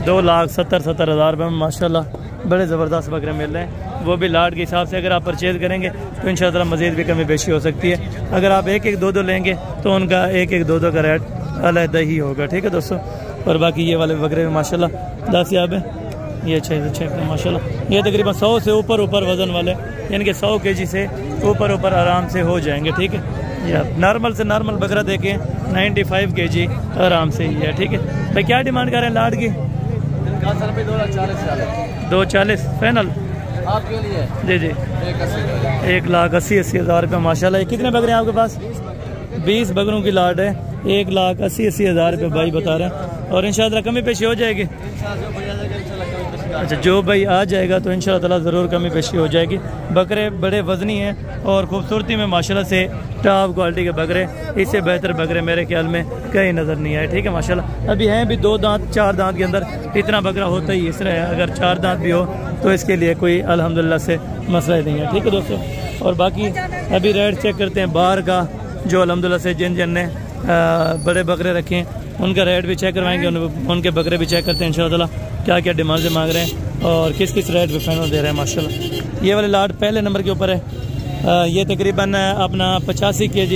2,70,000 रुपये में माशाल्लाह बड़े ज़बरदस्त बकरे मिल रहे हैं। वो भी लाट के हिसाब से अगर आप परचेज़ करेंगे तो इंशाल्लाह मज़ीद भी कमी बेशी हो सकती है। अगर आप 1-1 2-2 लेंगे तो उनका 1-1 2-2 का रेट अलग ही होगा, ठीक है दोस्तों। और बाकी ये वाले बकरे में माशाल्लाह 10 याब है, ये 6 माशाल्लाह। ये तकरीबन 100 से ऊपर वज़न वाले, यानी कि 100 kg से ऊपर आराम से हो जाएंगे, ठीक है। या नॉर्मल से नॉर्मल बकरा देखें 95 kg आराम से ही है, ठीक है। भाई क्या डिमांड कर रहे हैं लाट की? 2,40 फाइनल आपके लिए जी जी। 1,80,000 रुपये माशाल्लाह। कितने बकरे हैं आपके पास? 20 बकरों की लाट है, 1,80,000 रुपये भाई बता रहे हैं, और इंशाल्लाह कमी पेशी हो जाएगी। अच्छा जो भाई आ जाएगा तो इंशाल्लाह ताला ज़रूर कमी पेशी हो जाएगी। बकरे बड़े वज़नी हैं और खूबसूरती में माशाल्लाह से टॉप क्वालिटी के बकरे, इससे बेहतर बकरे मेरे ख्याल में कहीं नज़र नहीं आए, ठीक है माशाल्लाह। अभी हैं भी 2 दांत 4 दांत के अंदर, इतना बकरा होता ही इस तरह है। अगर 4 दांत भी हो तो इसके लिए कोई अल्हम्दुलिल्लाह से मसला ही नहीं है, ठीक है दोस्तों। और बाकी अभी रेट चेक करते हैं बाहर का, जो अल्हम्दुलिल्लाह से जिन ने बड़े बकरे रखे हैं उनका रेट भी चेक करवाएंगे, उनके बकरे भी चेक करते हैं इंशाल्लाह क्या क्या डिमांड से मांग रहे हैं और किस किस रेट पे फाइनल दे रहे हैं माशाल्लाह। ये वाले लाट पहले नंबर के ऊपर है। ये तकरीबन अपना 85 kg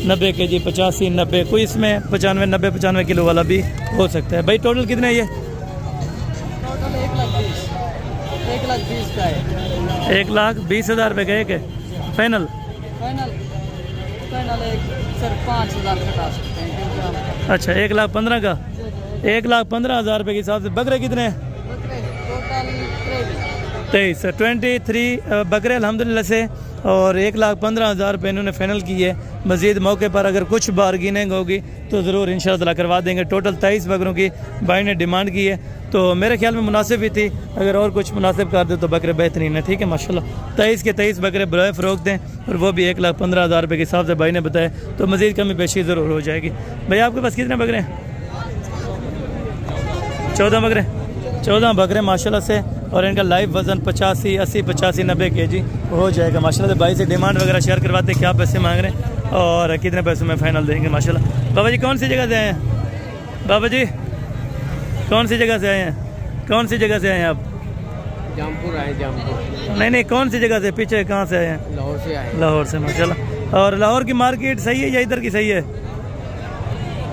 90 kg 85 90, कोई इसमें 95 किलो वाला भी हो सकता है। भाई टोटल कितने ये? 1,20,000 का है। 1,20,000 रुपये का एक है फाइनल। सिर्फ 5,000 घटा सकते हैं। अच्छा 1,15,000 का, 1,15,000 रुपये के हिसाब से। बकरे कितने हैं? 23 23 बकरे अल्हम्दुलिल्लाह से और 1,15,000 रुपये इन्होंने फाइनल की है। मज़ीद मौके पर अगर कुछ बार्गेनिंग होगी तो ज़रूर इंशाअल्लाह करवा देंगे। टोटल 23 बकरों की भाई ने डिमांड की है, तो मेरे ख्याल में मुनासिब ही थी। अगर और कुछ मुनासिब कर दे तो बकरे बेहतरीन है। ठीक है माशाल्लाह, 23 के 23 बकरे बराए फ़रोख्त हैं और वो भी 1,15,000 रुपये के हिसाब से भाई ने बताया, तो मज़ीद कमी पेशी ज़रूर हो जाएगी। भैया आपके पास कितने बकरे हैं? 14 बकरे, 14 बकरे माशाल्लाह से। और इनका लाइव वज़न 85, 80, 85, 90 kg हो जाएगा माशाल्लाह से। भाई से डिमांड वगैरह शेयर करवाते हैं, क्या पैसे मांग रहे हैं और कितने पैसों में फ़ाइनल देंगे माशाल्लाह। बाबा जी कौन सी जगह से आए हैं? बाबा जी कौन सी जगह से आए हैं? कौन सी जगह से आए हैं आप? जामपुर आए, जामपुर। नहीं, कौन सी जगह से? पीछे कहाँ से आए हैं? लाहौर से आए। लाहौर से माशाल्लाह। और लाहौर की मार्केट सही है या इधर की सही है?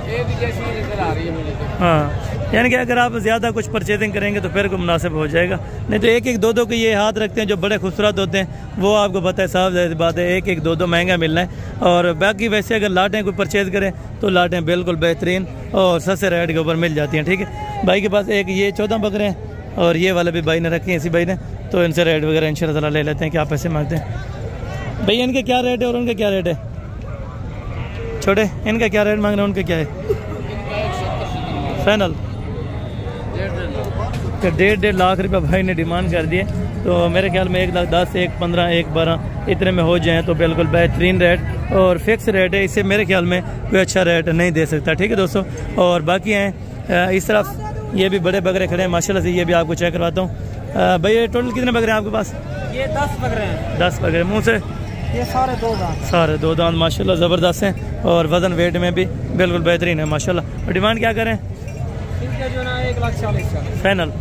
ये भी जैसी नजर आ रही है मुझे तो। हाँ, यानी कि अगर आप ज़्यादा कुछ परचेजिंग करेंगे तो फिर को मुनासिब हो जाएगा, नहीं तो एक एक दो दो के ये हाथ रखते हैं जो बड़े खूबसूरत होते हैं, वो आपको पता है साफ ज़ाहिर बात है, एक एक दो दो महंगा मिलना है। और बाकी वैसे अगर लाटें कोई परचेज़ करें तो लाटें बिल्कुल बेहतरीन और सस्ते रेट के ऊपर मिल जाती हैं। ठीक है, भाई के पास एक ये 14 बकरे हैं और ये वाले भी भाई ने रखे हैं, इसी भाई ने, तो इनसे रेट वगैरह इंशाल्लाह ले लेते हैं। क्या पैसे मांगते हैं भैया? इनके क्या रेट है और उनका क्या रेट है? छोटे इनका क्या रेट मांग रहे हैं, उनका क्या है फाइनल? 1.5 लाख रुपये भाई ने डिमांड कर दिए, तो मेरे ख्याल में 1,10,000, 1,15,000, 1,12,000 इतने में हो जाएँ तो बिल्कुल बेहतरीन रेट और फिक्स रेट है। इससे मेरे ख्याल में कोई अच्छा रेट नहीं दे सकता। ठीक है दोस्तों, और बाकी हैं इस तरफ ये भी बड़े बकरे खड़े हैं माशाल्लाह से, ये भी आपको चेक करवाता हूँ। भैया टोटल कितने बकरे हैं आपके पास? ये 10 बकरे हैं। 10 बकरे मुँह से? ये सारे 2 दांत। सारे 2 दांत माशाल्लाह ज़बरदस्त हैं और वज़न वेट में भी बिल्कुल बेहतरीन है माशाल्लाह। और डिमांड क्या करें इनका जो ना 1,40,000 फाइनल?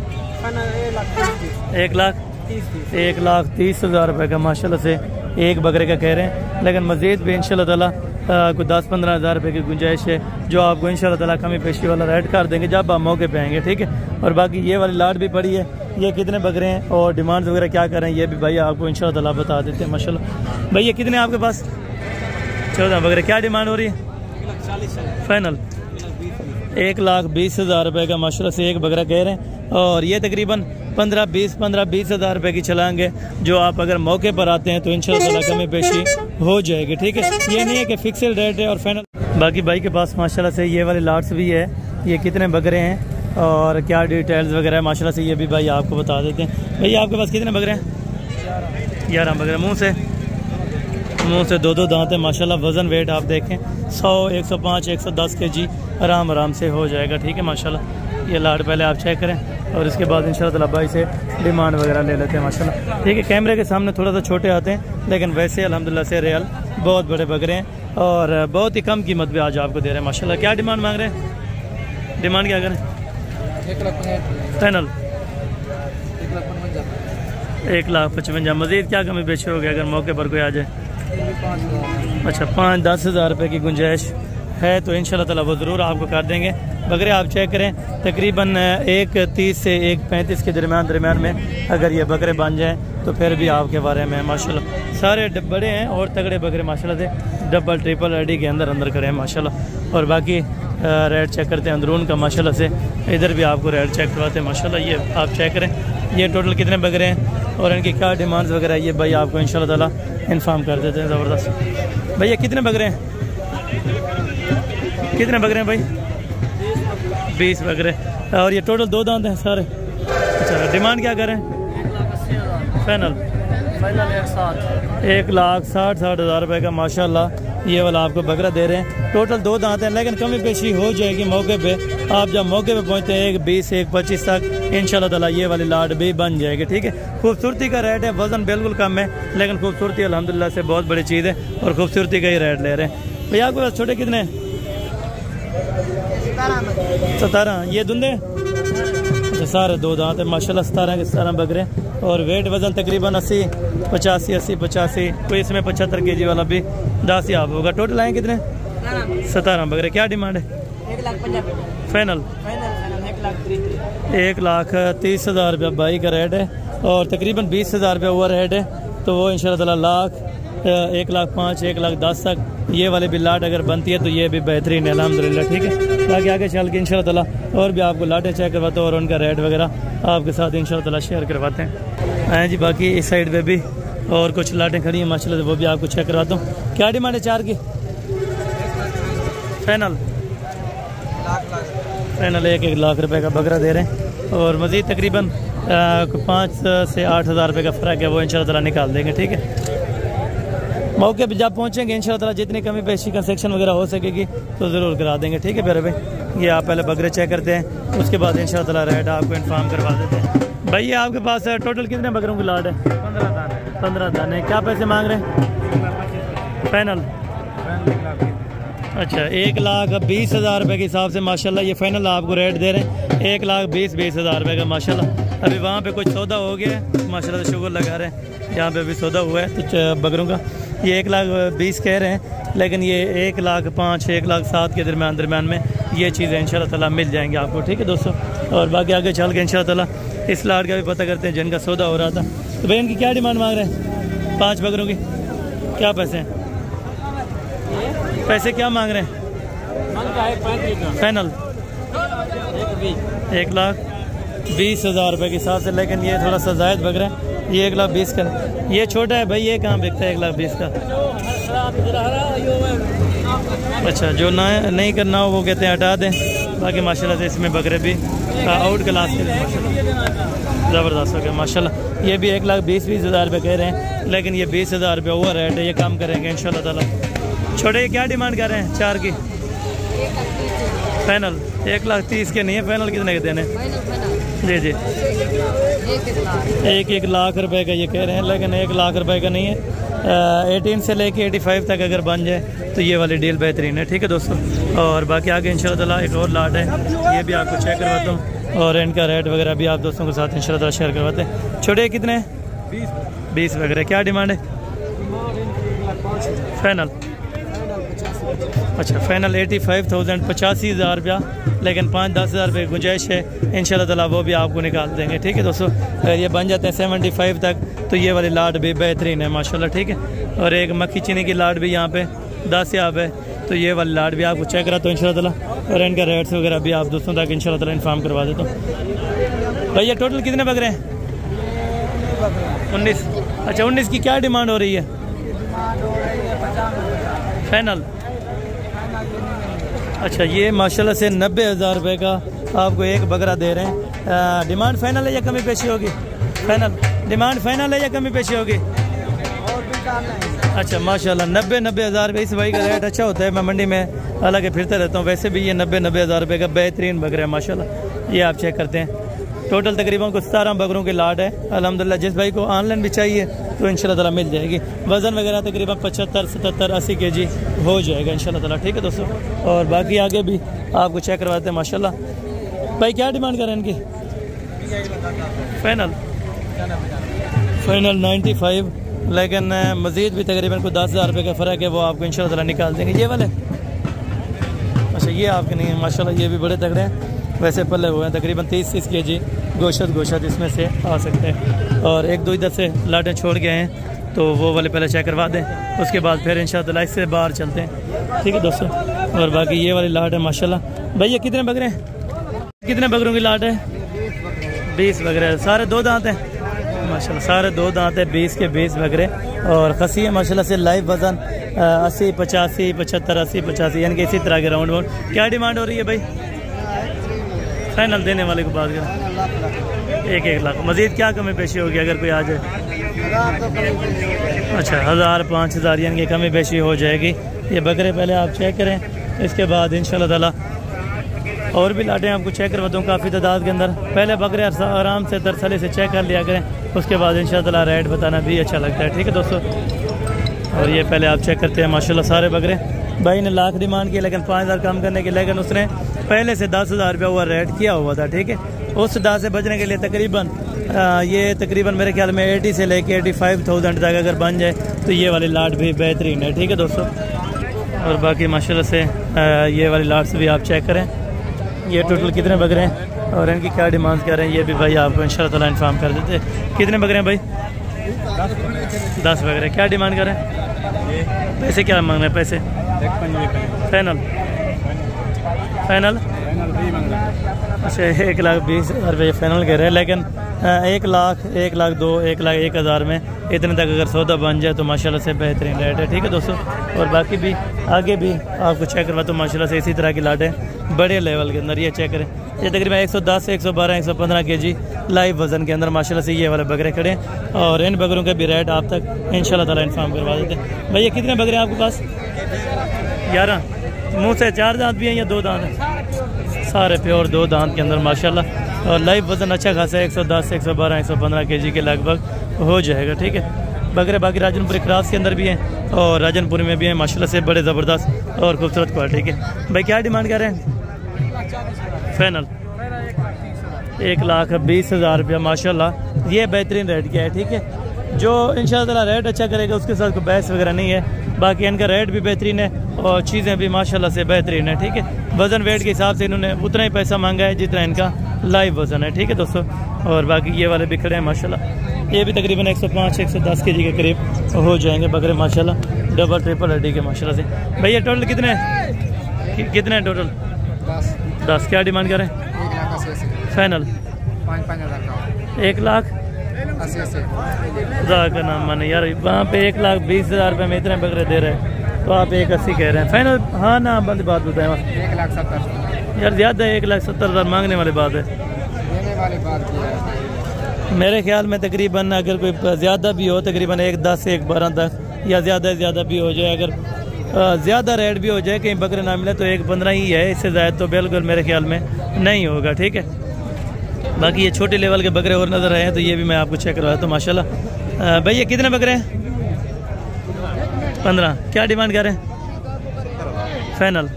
1,30,000 रुपये का माशाल्लाह से एक बकरे का कह रहे हैं, लेकिन मज़ीद भी इंशाल्लाह ताला कोई 10-15 हज़ार रुपये की गुंजाइश है जो आपको इंशाल्लाह ताला कमी पेशी वाला रेट कर देंगे जब आप मौके पे आएंगे। ठीक है, और बाकी ये वाली लाट भी पड़ी है, ये कितने बकरे हैं और डिमांड वगैरह क्या करें ये भी भैया आपको इंशाल्लाह ताला बता देते हैं माशाल्लाह। भैया कितने आपके पास? 14 बकरे, क्या डिमांड हो रही है? 1,40,000 फाइनल? 1,20,000 रुपये का माशाल्लाह से एक बकरा कह रहे हैं और ये तकरीबन 15-20 हज़ार रुपये की छलांगे जो आप अगर मौके पर आते हैं तो इंशाल्लाह कमी पेशी हो जाएगी। ठीक है, ये नहीं है कि फिक्स्ड रेट है और फाइनल। बाकी भाई के पास माशाल्लाह से ये वाले लाट्स भी है, ये कितने बकरे हैं और क्या डिटेल्स वगैरह है माशाल्लाह से ये भी भाई आपको बता देते हैं। भैया आपके पास कितने बकरे हैं? 11 बकरे। मुँह से 2-2 दांत है माशाल्लाह। वज़न वेट आप देखें 100, 105, 110 kg आराम से हो जाएगा। ठीक है माशाल्लाह, ये लाट पहले आप चेक करें और इसके बाद इंशाल्लाह भाई से डिमांड वगैरह ले लेते हैं माशाल्लाह। ठीक है, कैमरे के सामने थोड़ा सा छोटे आते हैं लेकिन वैसे अल्हम्दुलिल्लाह से रियल बहुत बड़े बकरे हैं और बहुत ही कम कीमत पे आज आपको दे रहे हैं माशाल्लाह। क्या डिमांड मांग रहे हैं? डिमांड क्या करें? 1,65,000 फाइनल? 1,55,000। 1,55,000। मज़ीद क्या कमी पेशी हो गया अगर मौके पर कोई आ जाए? 5,000। अच्छा, 5-10 हज़ार रुपये की गुंजाइश है तो इंशाल्लाह ताला वो ज़रूर आपको कर देंगे। बकरे आप चेक करें तकरीबन 1,30 से 1,35 के दरमियान में अगर ये बकरे बन जाएं तो फिर भी आपके बारे में माशाल्लाह सारे बड़े हैं और तगड़े बकरे माशाल्लाह से डबल ट्रिपल रेडी के अंदर खड़े हैं माशाल्लाह। और बाकी रेट चेक करते हैं अंदरून का माशाल्लाह से, इधर भी आपको रेट चेक करवाते हैं माशाल्लाह। ये आप चेक करें ये टोटल कितने बकरे हैं और इनकी क्या डिमांड्स वगैरह ये भाई आपको इंशाल्लाह ताला इन्फॉर्म कर देते हैं। ज़बरदस्त। भैया कितने बकरे हैं? कितने बकरे हैं भाई? 20 बकरे। और ये टोटल 2 दांत हैं सारे। अच्छा, डिमांड क्या करें? 1,80,000 फाइनल? 1,60,000 रुपये का माशाल्लाह ये वाला आपको बकरा दे रहे हैं। टोटल 2 दांत हैं लेकिन कमी पेशी हो जाएगी मौके पे। आप जब मौके पे पहुंचते हैं 1,20, 1,25 तक इंशाल्लाह ताला ये वाली लाट भी बन जाएगी। ठीक है, खूबसूरती का रेट है, वज़न बिल्कुल कम है लेकिन खूबसूरती अल्हम्दुलिल्लाह से बहुत बड़ी चीज़ है और खूबसूरती का ही रेट ले रहे हैं। भैया आपके पास छोटे कितने हैं? 17। ये धुंधे? अच्छा, सारे 2 दांत है माशाल्लाह। 17 के 17 बकरे और वेट वज़न तकरीबन 80-85 कोई इसमें 75 kg वाला भी 10 ही आप होगा। टोटल आए कितने? 17 बकरे। क्या डिमांड है? 1,50,000 फाइनल? 1,30,000 रुपया भाई का रेट है और तकरीबन 20,000 रुपया हुआ रेट है तो वो इंशाल्लाह ताला 1,05,000, 1,10,000 तक ये वाले भी लाट अगर बनती है तो ये भी बेहतरीन है अल्हम्दुलिल्लाह। ठीक है, बाकी आगे चल के इंशाल्लाह ताला और भी आपको लाटें चेक करवाते हैं और उनका रेट वगैरह आपके साथ इंशाल्लाह ताला शेयर करवाते हैं। हाँ जी, बाकी इस साइड पे भी और कुछ लाटें खड़ी हैं माशाल्लाह से, वो भी आपको चेक करवाता हूँ। क्या डिमांड है 4 की? फाइनल 1 लाख रुपए का बकरा दे रहे हैं और मज़ीद तकरीबन 5 से 8 हज़ार रुपये का फ़र्क है, वो इंशाल्लाह ताला निकाल देंगे। ठीक है, मौके पे जब पहुँचेंगे इंशाल्लाह ताला जितनी कमी पेशी कंसेक्शन वगैरह हो सकेगी तो ज़रूर करा देंगे। ठीक है प्यारे भाई, ये आप पहले बकरे चेक करते हैं, उसके बाद इंशाल्लाह ताला रेट आपको इन्फॉर्म करवा देते हैं। भाई ये आपके पास टोटल कितने बकरों की लाट है? 15 दाने। क्या पैसे मांग रहे हैं फाइनल? अच्छा 1,20,000 रुपये के हिसाब से माशाल्लाह ये फाइनल आपको रेट दे रहे हैं 1,20,000 रुपये का माशाल्लाह। अभी वहाँ पे कुछ सौदा हो गया है माशाल्लाह से, शुगर लगा रहे हैं। यहाँ पे अभी सौदा हुआ है तो बकरों का ये 1,20,000 कह रहे हैं, लेकिन ये 1,05,000 1,07,000 के दरमियान में ये चीज़ें इंशाल्लाह ताला मिल जाएंगी आपको। ठीक है दोस्तों, और बाकी आगे चल के इंशाल्लाह ताला इस लाट का भी पता करते हैं जिनका सौदा हो रहा था। तो भाई इनकी क्या डिमांड मांग रहे हैं 5 बकरों की? क्या पैसे हैं? पैसे क्या मांग रहे हैं फाइनल? 1,20,000 रुपये के हिसाब से, लेकिन ये थोड़ा सा जायद बकरा है। ये 1,20,000 का, ये छोटा है भाई, ये कहाँ बिकता है 1,20,000 का? अच्छा, जो ना नहीं करना हो वो कहते हैं हटा दें। बाकी माशाल्लाह से इसमें बकरे भी आउट क्लास के माशाल्लाह ज़बरदस्त हो गया माशाल्लाह। ये भी 1,20,000 रुपये कह रहे हैं, लेकिन ये 20,000 रुपये ओवर रेट है, ये कम करेंगे इंशाल्लाह ताला। छोटे की क्या डिमांड कर रहे हैं 4 की? फाइनल 1,30,000 के नहीं है, फाइनल कितने के देने? जी जी 1 लाख रुपए का ये कह रहे हैं, लेकिन 1 लाख रुपए का नहीं है। 18 से लेके 85 तक अगर बन जाए तो ये वाली डील बेहतरीन है। ठीक है दोस्तों, और बाकी आगे इंशाल्लाह ताला एक और लाट है, ये भी आपको चेक करवाता हूँ और इनका रेट वगैरह भी आप दोस्तों के साथ इंशाल्लाह ताला शेयर करवाते हैं। छोटे कितने? 20 वगैरह। क्या डिमांड है फाइनल? अच्छा फाइनल 85,000 85,000 रुपया, लेकिन 5-10 हज़ार रुपये गुंजाइश है इंशाल्लाह ताला, वो भी आपको निकाल देंगे। ठीक है दोस्तों, अगर ये बन जाते हैं 75 तक तो ये वाली लाट भी बेहतरीन है माशाल्लाह। ठीक है, और एक मक्खी चीनी की लाट भी यहाँ पे 10 याब है, तो ये वाली लाट भी आपको चेक करा तो इंशाल्लाह ताला, और इनका रेट्स वगैरह भी आप दोस्तों तक इंशाल्लाह ताला इन्फॉर्म करवा देता हूँ। भैया टोटल कितने बकरे हैं? 19। अच्छा 19 की क्या डिमांड हो रही है फाइनल? अच्छा ये माशाल्लाह से 90,000 रुपये का आपको एक बकरा दे रहे हैं। डिमांड फाइनल है या कमी पेशी होगी? फाइनल डिमांड फाइनल है या कमी पेशी होगी? अच्छा माशाल्लाह 90,000 रुपये। इस भाई का रेट अच्छा होता है, मैं मंडी में हालांकि फिरता रहता हूँ, वैसे भी ये 90,000 रुपये का बेहतरीन बकरा है माशाल्लाह। ये आप चेक करते हैं। टोटल तकरीबन कुछ 17 बकरों की लाट है अल्हम्दुलिल्लाह। जिस भाई को ऑनलाइन भी चाहिए तो इंशाल्लाह ताला मिल जाएगी। वज़न वगैरह तकरीबन 75, 77, 80 kg हो जाएगा इंशाल्लाह ताला। ठीक है दोस्तों, और बाकी आगे भी आपको चेक करवाते हैं माशाल्लाह। भाई क्या डिमांड कर रहे हैं इनकी फाइनल? फाइनल 95, लेकिन मज़ीद भी तकरीबन कोई 10,000 रुपये का फ़र्क है, वो आपको इंशाल्लाह ताला निकाल देंगे। ये वाले अच्छा ये आपके नहीं है माशाल्लाह, ये भी बड़े तगड़े हैं, वैसे पल्ले हुए हैं तकरीबन 30 kg गोशत इसमें से आ सकते हैं। और 1-2 इधर से लाटें छोड़ गए हैं, तो वो वाले पहले चेक करवा दें, उसके बाद फिर इंशाल्लाह ताला इससे बाहर चलते हैं। ठीक है दोस्तों, और बाकी ये वाली लाट है माशाल्लाह। भैया कितने बकरे हैं? कितने बकरों की लाट है? 20 बकरे। सारे 2 दांत हैं माशाल्लाह, सारे 2 दांत है, 20 के 20 बकरे। और खसी है माशाल्लाह से। लाइव वज़न 80, 85, 75, 80, 85 यानी कि इसी तरह के राउंड वाउंड। क्या डिमांड हो रही है भाई फाइनल देने वाले को बात करें? 1 लाख। मज़ीद क्या कमी पेशी होगी अगर कोई आ जाए? अच्छा 1,000 5,000 यानी कि कमी पेशी हो जाएगी। ये बकरे पहले आप चेक करें, इसके बाद इंशाल्लाह ताला और भी लाटें आपको चेक करवाता हूँ काफ़ी तादाद के अंदर। पहले बकरे आराम से तरसले से चेक कर लिया करें, उसके बाद इंशाल्लाह ताला रेट बताना भी अच्छा लगता है। ठीक है दोस्तों, और ये पहले आप चेक करते हैं माशाल्लाह सारे बकरे। भाई ने लाख डिमांड की, लेकिन 5,000 कम करने की, लेकिन उसने पहले से 10,000 रुपया हुआ रेट किया हुआ था। ठीक है, उस 10 से बचने के लिए तकरीबन ये तकरीबन मेरे ख्याल में 80 से लेके 85,000 तक अगर बन जाए तो ये वाली लाट भी बेहतरीन है। ठीक है दोस्तों, और बाकी माशाल्लाह से ये वाली लाट से भी आप चेक करें। ये टोटल कितने बकरे हैं और इनकी क्या डिमांड कर रहे हैं, ये भी भाई आपको इंशाल्लाह ताला इन्फॉर्म कर देते हैं। कितने बकरे हैं भाई? 10 बकरे। क्या डिमांड कर रहे हैं? पैसे क्या मांग रहे हैं? पैसे फाइनल? फाइनल अच्छा 1,20,000 रुपये फाइनल कह रहे हैं, लेकिन 1 लाख 2 1,01,000 में इतने तक अगर सौदा बन जाए तो माशाल्लाह से बेहतरीन रेट है। ठीक है दोस्तों, और बाकी भी आगे भी आपको चेक करवा तो माशाल्लाह से इसी तरह की लाट है बड़े लेवल के अंदर। ये चेक करें, ये तकरीबन 110 112 115 kg लाइव वज़न के अंदर माशाल्लाह से ये वाले बकरे खड़े हैं। और इन बकरों के भी रेट आप तक इंशाल्लाह ताला इन्फॉर्म करवा देते हैं। भैया कितने बकरे हैं आपके पास? 11। मुँह से 4 दांत भी हैं या 2 दांत हैं? सारे प्योर 2 दांत के अंदर माशाल्लाह। और लाइव वज़न अच्छा खासा है, 110 112 115 kg के लगभग हो जाएगा। ठीक है, बकरे बाकी राजनपुरी क्रॉस के अंदर भी हैं और राजनपुरी में भी हैं माशाल्लाह से बड़े ज़बरदस्त और खूबसूरत क्वालिटी के। भाई क्या डिमांड कर रहे हैं? फाइनल 1,20,000 रुपया माशाल्लाह। ये बेहतरीन रेट किया है। ठीक है, जो इंशाल्लाह ताला रेट अच्छा करेगा उसके साथ कोई बहस वगैरह नहीं है। बाकी इनका रेट भी बेहतरीन है और चीज़ें भी माशाल्लाह से बेहतरीन है। ठीक है, वज़न वेट के हिसाब से इन्होंने उतना ही पैसा मांगा है जितना इनका लाइव वज़न है। ठीक है दोस्तों, और बाकी ये वाले भी खड़े हैं माशाल्लाह। ये भी तकरीबन 105 110 kg के करीब हो जाएंगे बकरे माशाल्लाह, डबल ट्रिपल हड्डी के माशाल्लाह से। भैया टोटल कितने हैं टोटल? 10। क्या डिमांड करें? फाइनल 1,80,000 का नाम माने यार। वहाँ पे 1,20,000 रुपये में इतने बकरे दे रहे हैं तो आप 1,80 कह रहे हैं फाइनल? हाँ ना, बंद बात बताएं। 1,70,000 यार ज़्यादा है, 1,70,000 मांगने वाली बात है। देने वाली बात है मेरे ख्याल में तकरीबन अगर कोई ज़्यादा भी हो तकरीबन 1,10 1,12 तक या ज़्यादा भी हो जाए, अगर ज़्यादा रेट भी हो जाए कहीं बकरे ना मिले तो 1,15 ही है। इससे ज़्यादा तो बिल्कुल मेरे ख्याल में नहीं होगा। ठीक है, बाकी ये छोटे लेवल के बकरे और नज़र आए हैं तो ये भी मैं आपको चेक करवाया तो माशाल्लाह। भैया कितने बकरे हैं? 15। क्या डिमांड कर रहे हैं? फाइनल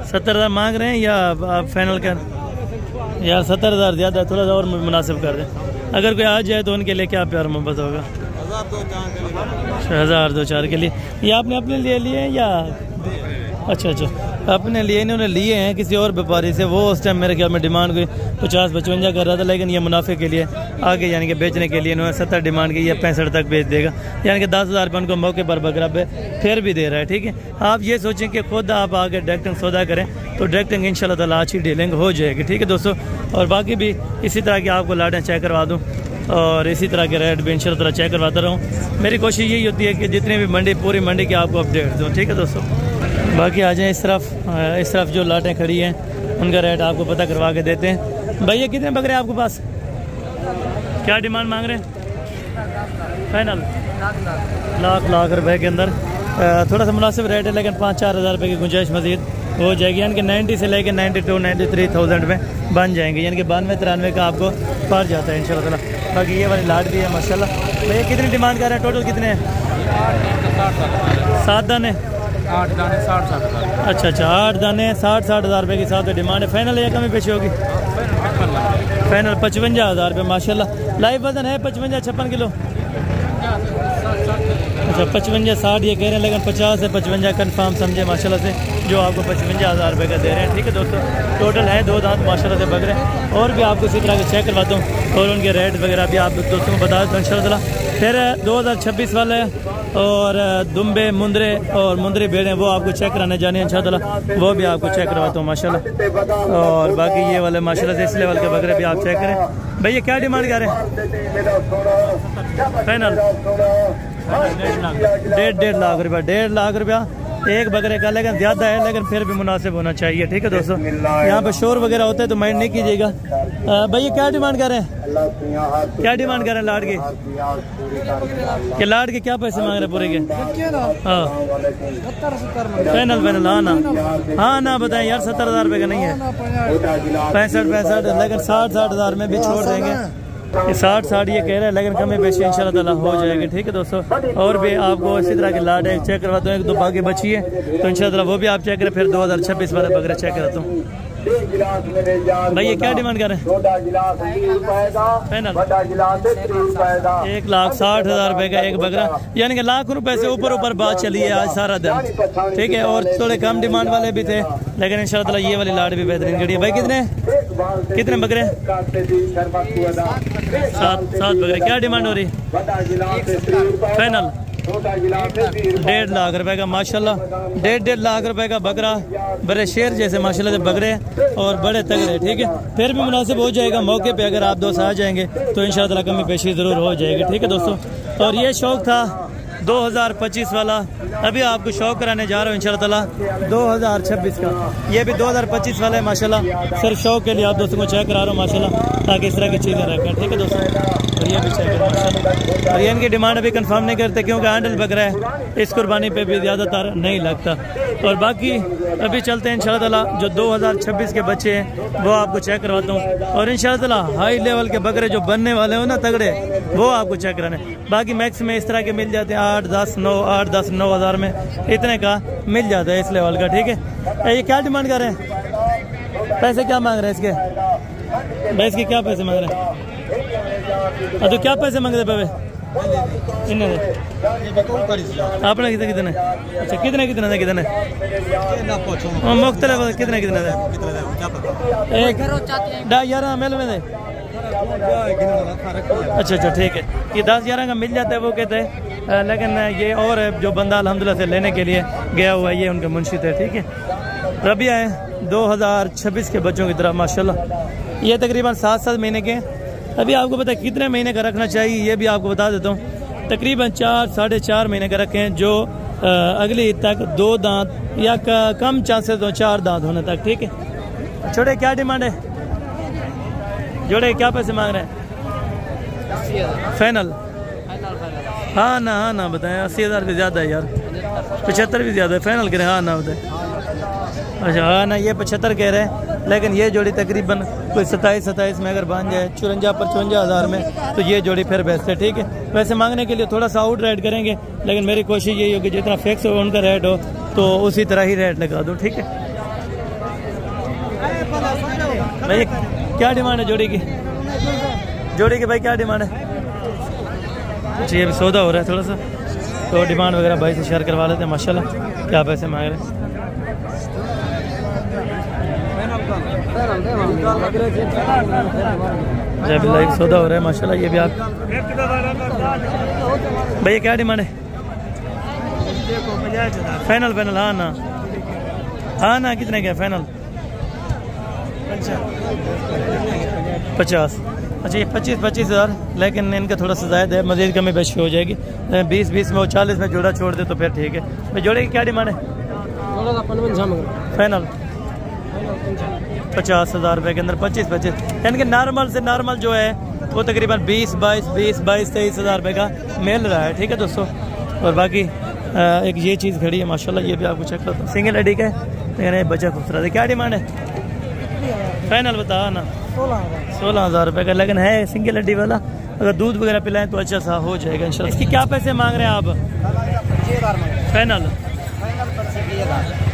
70,000 मांग रहे हैं या आप फाइनल कर? यार 70,000 ज़्यादा है, थोड़ा सा और मुनासिब कर दें। अगर कोई आ जाए तो उनके लिए क्या प्यार मोहब्बत होगा? 1,000-2,4 के लिए। ये आपने अपने लिए लिए या? अच्छा, अपने लिए इन्होंने लिए हैं किसी और व्यापारी से। वो उस टाइम मेरे ख्याल में डिमांड कोई 50-55 कर रहा था, लेकिन ये मुनाफे के लिए आगे यानी कि बेचने के लिए इन्होंने 70 डिमांड की, या 65 तक बेच देगा। यानी कि 10,000 रुपये उनको मौके पर बकरा पे फिर भी दे रहा है। ठीक है, आप ये सोचें कि खुद आप आगे डायरेक्टिंग सौदा करें तो डायरेक्टिंग इंशाल्लाह ताला अच्छी डीलिंग हो जाएगी। ठीक है दोस्तों, और बाकी भी इसी तरह की आपको लाटें चेक करवा दूँ और इसी तरह के रेट भी इंशाल्लाह ताला चेक करवाता रहूँ। मेरी कोशिश यही होती है कि जितनी भी मंडी पूरी मंडी की आपको अपडेट दूँ। ठीक है दोस्तों, बाकी आ जाएँ इस तरफ जो लाटें खड़ी हैं उनका रेट आपको पता करवा के देते हैं। भैया कितने बकरे हैं आपके पास? क्या डिमांड मांग रहे हैं? फाइनल लाख रुपए के अंदर। थोड़ा सा मुनासिब रेट है लेकिन 5-4 हज़ार रुपये की गुंजाइश मजीद हो जाएगी। यानी कि 90 से लेकर 92-93,000 में बन जाएंगे, यानी कि 92-93 का आपको पड़ जाता है इंशाल्लाह ताला। बाकी ये वाली लाट भी है माशाल्लाह। भैया कितनी डिमांड कर रहे हैं? टोटल कितने हैं? 7 दाने 8 दाने 60-60 अच्छा 8 दाने 60-60 हज़ार रुपये की साथ डिमांड है। फाइनल या कमी पेशी होगी? फाइनल 55,000 रुपये माशाल्लाह। लाइव वजन है 55-56 किलो। अच्छा 55-60 ये कह रहे हैं, लेकिन 50 से 55 कन्फर्म समझे माशाल्लाह से, जो आपको 55,000 रुपये का दे रहे हैं। ठीक है दोस्तों, टोटल है 2 दांत माशाल्लाह से बकरे। और भी आपको इसी तरह के चेक करवाता हूँ और उनके रेट वगैरह भी आप दोस्तों को बता देता हूँ इंशाल्लाह। फिर 2026 वाले और दुम्बे मुंदरे और मुंदरी भेड़ें वो आपको चेक कराने जाने इंशाल्लाह, वो भी आपको चेक करवाता हूँ माशाल्लाह। और बाकी ये वाले माशाल्लाह से इस लेवल के बकरे भी आप चेक करें। भैया क्या डिमांड कर रहे हैं? फाइनल 1.5 लाख रुपया। 1.5 लाख रुपया एक बकरे का, लेकिन ज़्यादा है लेकिन फिर भी मुनासिब होना चाहिए। ठीक है दोस्तों, यहाँ पे शोर वगैरह होता है तो माइंड नहीं कीजिएगा। भैया क्या डिमांड कर रहे हैं? क्या डिमांड कर रहे हैं लाट के? लाट के क्या पैसे मांग रहे हैं पूरे के? हाँ फाइनल हाँ ना बताएं यार, 70,000 रुपये का नहीं है। 65 लेकिन 60 हज़ार में भी छोड़ देंगे। 60 ये कह रहे हैं, लेकिन कमी पेशी इंशाल्लाह ताला हो जाएगी। ठीक है दोस्तों, और भी आपको इसी तरह के लाट है चेक करवाता हूँ। 1-2 बाकी बची है तो इंशाल्लाह ताला वो भी आप चेक करें। फिर 2026 वाले बकरे चेक करता हूँ। भैया क्या डिमांड कर रहे हैं? फाइनल 1,60,000 रुपये का एक बकरा, यानी कि लाख रुपए से ऊपर बात चली है आज सारा दिन। ठीक है, और थोड़े कम डिमांड वाले भी थे, लेकिन इंशाल्लाह ताला ये वाली लाट भी बेहतरीन करी है। भाई कितने बकरे? 7 बकरे। क्या डिमांड हो रही? फाइनल 1.5 लाख रुपए का माशाल्लाह, 1.5 लाख रुपए का बकरा, बड़े शेर जैसे माशाल्लाह से बकरे हैं और बड़े तगड़े, ठीक है। फिर भी मुनासिब हो जाएगा मौके पे, अगर आप दोस्त आ जाएंगे तो इंशाअल्लाह कमी पेशी ज़रूर हो जाएगी, ठीक है दोस्तों। और ये शौक था 2025 वाला, अभी आपको शौक कराने जा रहा हूँ इंशाअल्लाह 2026 का। ये भी 2025 वाला है माशाल्लाह, सिर्फ शौक के लिए आप दोस्तों को चेक करा रहा हूँ माशाल्लाह, ताकि इस तरह की चीज़ें रखें, ठीक है दोस्तों। और ये भी चेक करें माशाल्लाह। और ये इनकी डिमांड अभी कंफर्म नहीं करते क्योंकि हैंडल बकरा है, इस कुर्बानी पे भी ज़्यादातर नहीं लगता। और बाकी अभी चलते हैं इंशाअल्लाह, जो 2026 के बच्चे हैं वो आपको चेक करवाता हूँ। और इंशाअल्लाह हाई लेवल के बकरे जो बनने वाले हो ना तगड़े, वो आपको चेक कराने। बाकी मैक्स में इस तरह के मिल जाते हैं 8-10-9 हज़ार में, इतने का मिल जाता है इस लेवल का, ठीक है। ये क्या डिमांड कर रहे हैं, पैसे क्या मांग रहे हैं इसके भाई, इसके क्या पैसे मांग रहे हैं? तो क्या पैसे मांग रहे पावे आपने कितने? अच्छा कितने मुख्तलिफ कितने एक 10-11 मिल में दे। अच्छा ठीक है, ये 10-11 का मिल जाता है वो कहते हैं, लेकिन ये और जो बंदा अल्हम्दुलिल्लाह से लेने के लिए गया हुआ है ये उनका मुंशिद है, ठीक है। रबिया है 2026 के बच्चों की तरफ माशाल्लाह, ये तकरीबन 7-7 महीने के। अभी आपको पता है कितने महीने का रखना चाहिए ये भी आपको बता देता हूँ, तकरीबन 4-4.5 महीने का रखें, जो अगली ईद तक 2 दांत या कम चांसेस हो 4 दांत होने तक, ठीक है। छोटे क्या डिमांड है, जोड़े क्या पैसे मांग रहे हैं फाइनल? हाँ ना बताएं, 80,000 भी ज़्यादा है यार, 75 भी ज़्यादा है, फाइनल करें हाँ ना बताएं। अच्छा हाँ ना, ये 75 कह रहे हैं, लेकिन ये जोड़ी तकरीबन कोई 27 में अगर बन जाए 54-55 हज़ार में तो ये जोड़ी फिर बेस्ट है, ठीक है। वैसे मांगने के लिए थोड़ा सा आउट रेट करेंगे, लेकिन मेरी कोशिश यही हो कि जितना फिक्स हो उनका रेट हो तो उसी तरह ही रेट लगा दूँ, ठीक है। भाई क्या डिमांड है जोड़ी की भाई क्या डिमांड है? अच्छा ये भी सौदा हो रहा है थोड़ा सा, तो डिमांड वगैरह भाई से शेयर करवा लेते हैं माशाल्लाह, क्या पैसे मांग रहे हैं। जब लाइव सौदा हो रहा है माशाल्लाह, ये भी आप भैया क्या डिमांड है? फाइनल हाँ ना कितने क्या फाइनल? 50। अच्छा ये 25 हज़ार, लेकिन इनका थोड़ा सा ज़्यादा है, मज़ीद कमी बेशी हो जाएगी। 20 में 40 में जोड़ा छोड़ दे तो फिर ठीक है। भाई जोड़े की क्या डिमांड है? फाइनल 50,000 रुपये के अंदर 25, यानी कि नॉर्मल से नॉर्मल जो है वो तकरीबन 20-23 हज़ार रुपये का मिल रहा है, ठीक है दोस्तों। और बाकी एक ये चीज़ खड़ी है माशाल्लाह, ये भी आपको चेक करता हूँ, सिंगल एडी का है, लेकिन बच्चा खूबसूरत है। क्या डिमांड है फाइनल बता ना? 16,000 रुपये का, लेकिन है सिंगल एडी वाला, अगर दूध वगैरह पिलाएं तो अच्छा सा हो जाएगा इंशाल्लाह। इसकी क्या पैसे मांग रहे हैं आप? फाइनल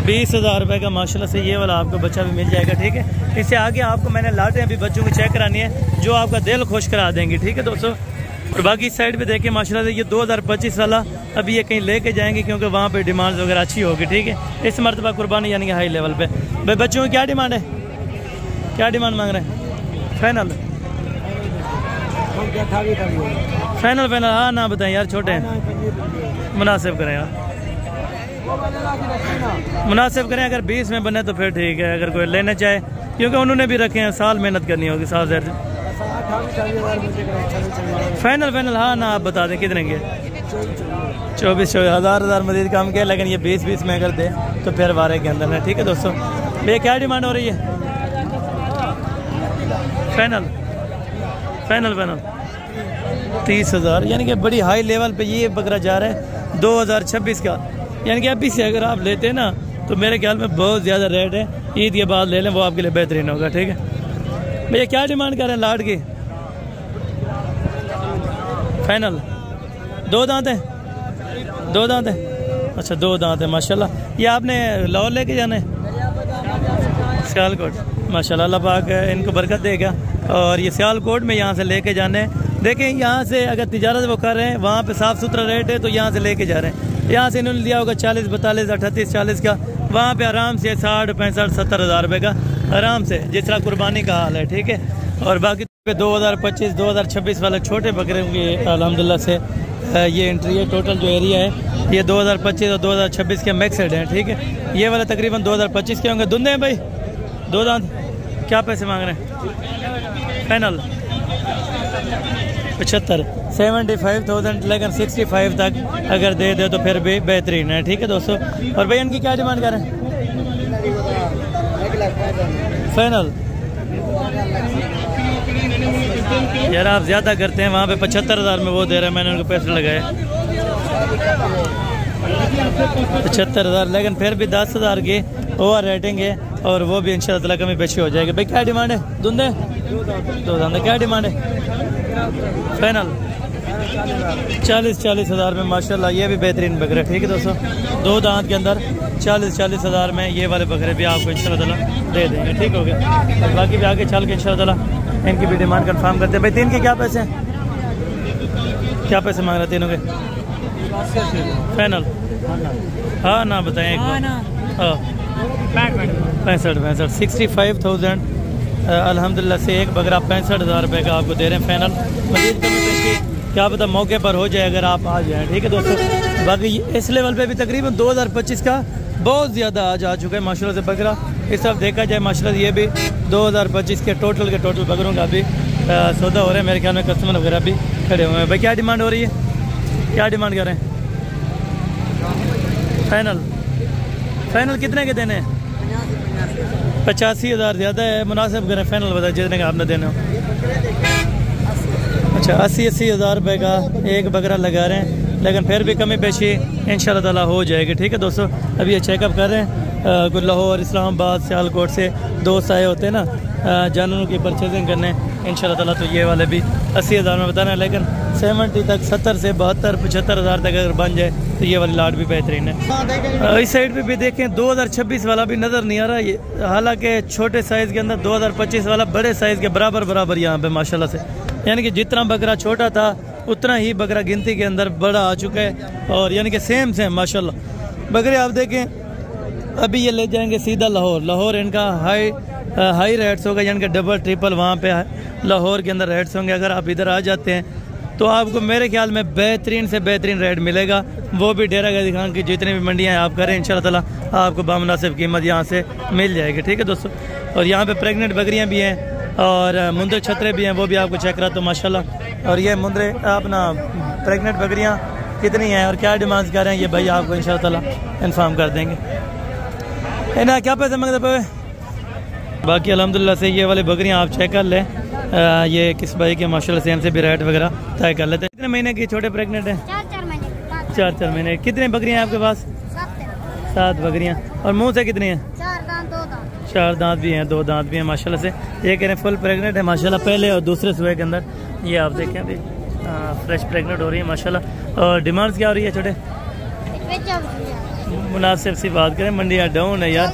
20,000 रुपये का माशाल्लाह से ये वाला आपको बच्चा भी मिल जाएगा, ठीक है। इससे आगे आपको मैंने लाते हैं अभी बच्चों को चेक करानी है जो आपका दिल खुश करा देंगे, ठीक है दोस्तों। और बाकी इस साइड पे देखिए माशाल्लाह से ये 2025 वाला अभी ये कहीं लेके जाएंगे क्योंकि वहाँ पे डिमांड वगैरह अच्छी होगी, ठीक है। इस मरतबा कुर्बानी यानी कि हाई लेवल पे। भाई बच्चों की क्या डिमांड है, क्या डिमांड मांग रहे हैं? फाइनल हाँ ना बताएं यार, छोटे हैं, मुनासिब करें यार, मुनासिब करें। अगर 20 में बने तो फिर ठीक है, अगर कोई लेना चाहे, क्योंकि उन्होंने भी रखे हैं, साल मेहनत करनी होगी, साल से। फाइनल हाँ ना आप बता दें कितने के? 24 हज़ार मजीद कम किया, लेकिन ये 20 में अगर दे तो फिर 12 के अंदर है, ठीक है दोस्तों। भैया क्या डिमांड हो रही है? फाइनल 30,000, यानी कि बड़ी हाई लेवल पे ये बकरा जा रहा है 2026 का, यानी कि अभी से अगर आप लेते हैं ना तो मेरे ख्याल में बहुत ज़्यादा रेट है, ईद के बाद ले लें वो आपके लिए बेहतरीन होगा, ठीक है। भैया क्या डिमांड कर रहे हैं लाट की? फाइनल 2 दांत है? अच्छा 2 दांत है माशाल्लाह। ये आपने लाहौर लेके जाना है? सियालकोट माशाल्लाह, अल्लाह पाक इनको बरकत देगा। और ये सियालकोट में यहाँ से लेके जाने हैं। देखें यहाँ से अगर तिजारत वो कर रहे हैं, वहाँ पे साफ़ सुथरा रेट है तो यहाँ से लेके जा रहे हैं। यहाँ से इन्होंने लिया होगा 40, 42, 38, 40 का, वहाँ पे आराम से 60, 65, 70 हज़ार रुपये का आराम से, जिस तरह कुर्बानी का हाल है, ठीक है। और बाकी 2025, 2026 वाले छोटे बकरे होंगे अल्हम्दुलिल्लाह से ये एंट्री है। टोटल जो एरिया है ये 2025 और 2026 के मिक्सड हैं, ठीक है। ये वाला तकरीबन 2025 के होंगे। धुंधे हैं भाई, 2 दांत। क्या पैसे मांग रहे हैं फाइनल? 75, 75,000, लेकिन 65 तक अगर दे दे तो फिर भी बेहतरीन है, ठीक है दोस्तों। और भाई इनकी क्या डिमांड कर रहे हैं फाइनल? यार आप ज़्यादा करते हैं, वहाँ पे 75,000 में वो दे रहे हैं, मैंने उनको पैसे लगाए 75,000, लेकिन फिर भी 10,000 की ओवर रेटिंग है और वो भी इंशाल्लाह ताला कमी पेशी हो जाएगी। भाई क्या डिमांड है? धुंधे 2 दांत, क्या डिमांड है फाइनल? 40,000 में माशाल्लाह ये भी बेहतरीन बकरे, ठीक है दोस्तों। 2 दांत के अंदर 40,000 में ये वाले बकरे भी आपको इंशाल्लाह ताला दे देंगे, ठीक हो गया। और बाकी भी आगे चल के इंशाल्लाह ताला इनकी भी डिमांड कंफर्म करते हैं। भाई 3 के क्या पैसे हैं? क्या पैसे मांग रहे हैं तीनों के फाइनल? हाँ ना बताएं एक बार। 65 65,000 अल्हम्दुलिल्लाह से एक बकरा 65,000 रुपये का आपको दे रहे हैं फाइनल। मज़ीद कमी पेशी क्या पता मौके पर हो जाए अगर आप आ जाएँ, ठीक है दोस्तों। बाकी इस लेवल पे भी तकरीबन 2025 का बहुत ज़्यादा आज आ चुका है माशाल्लाह से बकरा। इस सब देखा जाए माशाल्लाह ये भी 2025 के टोटल बकरों का भी सौदा हो रहा है। मेरे ख्याल में कस्टमर वगैरह भी खड़े हुए हैं। भाई क्या डिमांड हो रही है? क्या डिमांड कर रहे हैं फाइनल? फाइनल कितने के देने हैं? 85,000 ज़्यादा है, मुनासिब करें फाइनल बता जितने का आपने देने हो। अच्छा 80,000 रुपये का एक बकरा लगा रहे हैं, लेकिन फिर भी कमी पेशी इंशाल्लाह ताला हो जाएगी, ठीक है दोस्तों। अभी ये चेकअप कर रहे हैं। कुछ लाहौर, इस्लामाबाद, सियालकोट से दोस्त आए होते हैं ना जानवरों की परचेजिंग करने इंशाल्लाह ताला। तो ये वाले भी 80,000 में बताना है, लेकिन 70 तक 70 से 72 75,000 तक अगर बन जाए तो ये वाली लाट भी बेहतरीन है। इस साइड पे भी देखें 2026 वाला भी नज़र नहीं आ रहा ये, हालांकि छोटे साइज़ के अंदर 2025 वाला बड़े साइज़ के बराबर यहाँ पे माशाल्लाह से, यानी कि जितना बकरा छोटा था उतना ही बकरा गिनती के अंदर बड़ा आ चुका है। और यानी कि सेम माशाल्लाह बकरे आप देखें। अभी ये ले जाएंगे सीधा लाहौर इनका हाई रेट्स होगा, यानी कि डबल ट्रिपल वहाँ पे लाहौर के अंदर रेट्स होंगे। अगर आप इधर आ जाते हैं तो आपको मेरे ख्याल में बेहतरीन से बेहतरीन रेट मिलेगा। वो भी डेरा गाजी खान की जितनी भी मंडियाँ आप करें इंशाल्लाह ताला आपको बामुनासिब कीमत यहाँ से मिल जाएगी, ठीक है दोस्तों। और यहाँ पे प्रेग्नेंट बकरियाँ भी हैं और मुंदरे छतरे भी हैं, वो भी आपको चेक करा तो माशाल्लाह। और ये मुंदरे अपना प्रेग्नेंट बकरियाँ कितनी हैं और क्या डिमांड कर रहे हैं ये भाई आपको इंशाल्लाह ताला इन्फॉर्म कर देंगे। है ना क्या पैसे मांगते पे? बाकी अल्हम्दुलिल्लाह से ये वाली बकरियाँ आप चेक कर लें। ये किस भाई के माशाल्लाह से इनसे भी रेट वगैरह तय कर लेते हैं। कितने महीने की छोटे प्रेग्नेंट हैं? 4 महीने। कितने बकरियाँ हैं आपके पास? 7 बकरियाँ। और मुँह से कितनी हैं? 4 दांत भी हैं, 2 दांत भी हैं माशाल्लाह से। ये कह रहे हैं फुल प्रेग्नेंट है माशाल्लाह, पहले और दूसरे सुबह के अंदर। ये आप देखें अभी फ्रेश प्रेग्नेंट हो रही है माशाल्लाह। और डिमांड्स क्या हो रही है छोटे? मुनासिब सी बात करें, मंडियाँ डाउन है यार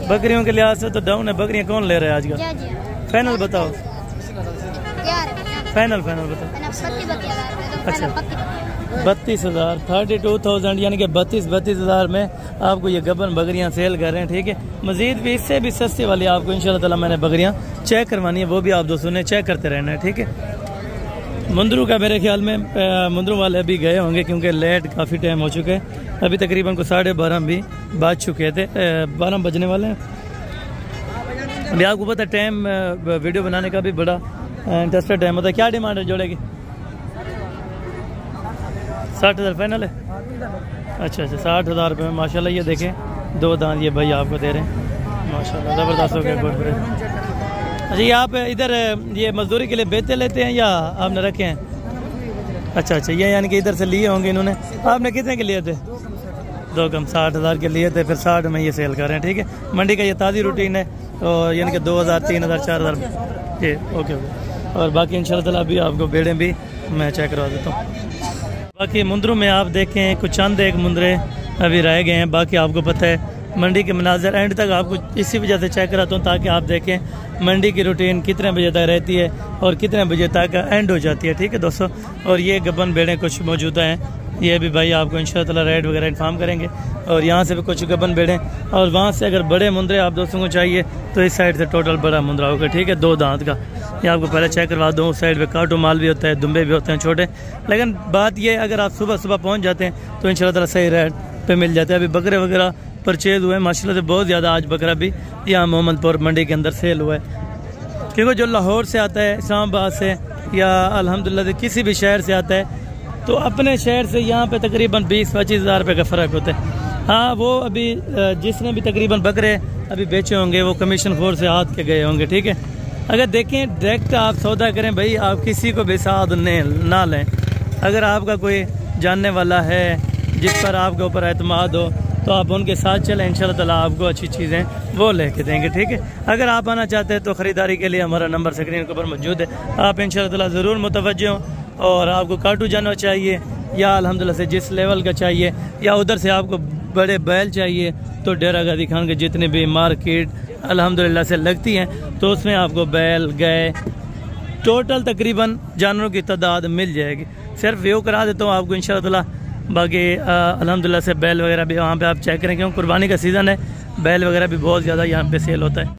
बकरियों के लिहाज से, तो डाउन है। बकरियाँ कौन ले रहे हैं आजकल? फाइनल बताओ, फाइनल बताओ। अच्छा 32,000 32,000 यानी कि 32,000 में आपको ये गबन बकरियां सेल कर रहे हैं, ठीक है। मजीद भी इससे भी सस्ती वाली आपको इंशाल्लाह ताला मैंने बकरियां चेक करवानी है, वो भी आप दोस्तों ने चेक करते रहना है, ठीक है। मुंदरू का मेरे ख्याल में मुंदरू वाले अभी गए होंगे क्योंकि लेट काफ़ी टाइम हो चुके हैं। अभी तकरीबन को 12:30 भी बज चुके थे, 12 बजने वाले हैं। अभी आपको पता है टाइम वीडियो बनाने का भी बड़ा इंटरेस्टेड टाइम होता है। क्या डिमांड है जोड़े की? 60,000 फाइनल है। अच्छा 60,000 रुपये में माशाल्लाह। ये देखें 2 दांत ये भाई आपको दे रहे हैं माशाल्लाह, ज़बरदस्त हो गया, गुड ब्रेड। अच्छा ये आप इधर ये मजदूरी के लिए बेचते लेते हैं या आपने रखे हैं? अच्छा ये यानी कि इधर से लिए होंगे इन्होंने। आपने कितने के लिए थे? 2 कम 60,000 के लिए थे, फिर 60 में ये सेल कर रहे हैं, ठीक है। मंडी का ये ताज़ी रूटीन है और यानी कि 2,000 3,000 4,000 ये ओके। और बाकी इंशाल्लाह अभी आपको बेड़े भी मैं चेक करवा देता हूँ। बाकी मुंदरों में आप देखें कुछ चंद एक मुंदरे अभी रह गए हैं। बाकी आपको पता है मंडी के मनाजर एंड तक आपको इसी वजह से चेक कराता हूँ ताकि आप देखें मंडी की रूटीन कितने बजे तक रहती है और कितने बजे तक एंड हो जाती है, ठीक है दोस्तों। और ये गबन बेड़े कुछ मौजूदा हैं ये भी भाई आपको इंशाअल्लाह रेट वगैरह इन्फॉर्म करेंगे। और यहाँ से भी कुछ गबन बेड़े, और वहाँ से अगर बड़े मुंदरे आप दोस्तों को चाहिए तो इस साइड से टोटल बड़ा मुंदरा होगा, ठीक है, 2 दांत का। ये आपको पहले चेक करवा दूँ। उस साइड पे काटू माल भी होता है, दुम्बे भी होते हैं छोटे। लेकिन बात ये, अगर आप सुबह सुबह पहुँच जाते हैं तो इंशाअल्लाह सही रेट पे मिल जाते हैं। अभी बकरे वगैरह परचेज हुए माशाल्लाह से बहुत ज़्यादा। आज बकरा भी यहाँ मोहम्मदपुर मंडी के अंदर सेल हुआ है, क्योंकि जो लाहौर से आता है, इस्लामाबाद से, या अल्हम्दुलिल्लाह से किसी भी शहर से आता है, तो अपने शहर से यहाँ पे तकरीबन 20-25 हज़ार रुपये का फ़र्क होता है। हाँ, वो अभी जिसने भी तकरीबन बकरे अभी बेचे होंगे वो कमीशन खोर से हाथ के गए होंगे, ठीक है। अगर देखें डायरेक्ट आप सौदा करें भाई, आप किसी को भी साथ ना लें। अगर आपका कोई जानने वाला है जिस पर आपके ऊपर एतमाद हो तो आप उनके साथ चलें, इंशाअल्लाह ताला आपको अच्छी चीज़ें वो लेके देंगे, ठीक है। अगर आप आना चाहते हैं तो ख़रीदारी के लिए हमारा नंबर स्क्रीन के ऊपर मौजूद है, आप इंशाअल्लाह ताला ज़रूर मुतवज्जे हों। और आपको काटू जानवर चाहिए या अल्हम्दुलिल्लाह से जिस लेवल का चाहिए, या उधर से आपको बड़े बैल चाहिए, तो डेरा गाजी खान के जितने भी मार्केट अल्हम्दुलिल्लाह से लगती हैं तो उसमें आपको बैल, गाय, टोटल तकरीबन जानवरों की तादाद मिल जाएगी। सिर्फ व्यू करा देता हूँ आपको इंशाअल्लाह। बाकी अल्हम्दुलिल्लाह से बैल वगैरह भी वहाँ पे आप चेक करें, क्योंकि कुर्बानी का सीज़न है, बैल वगैरह भी बहुत ज़्यादा यहाँ पे सेल होता है।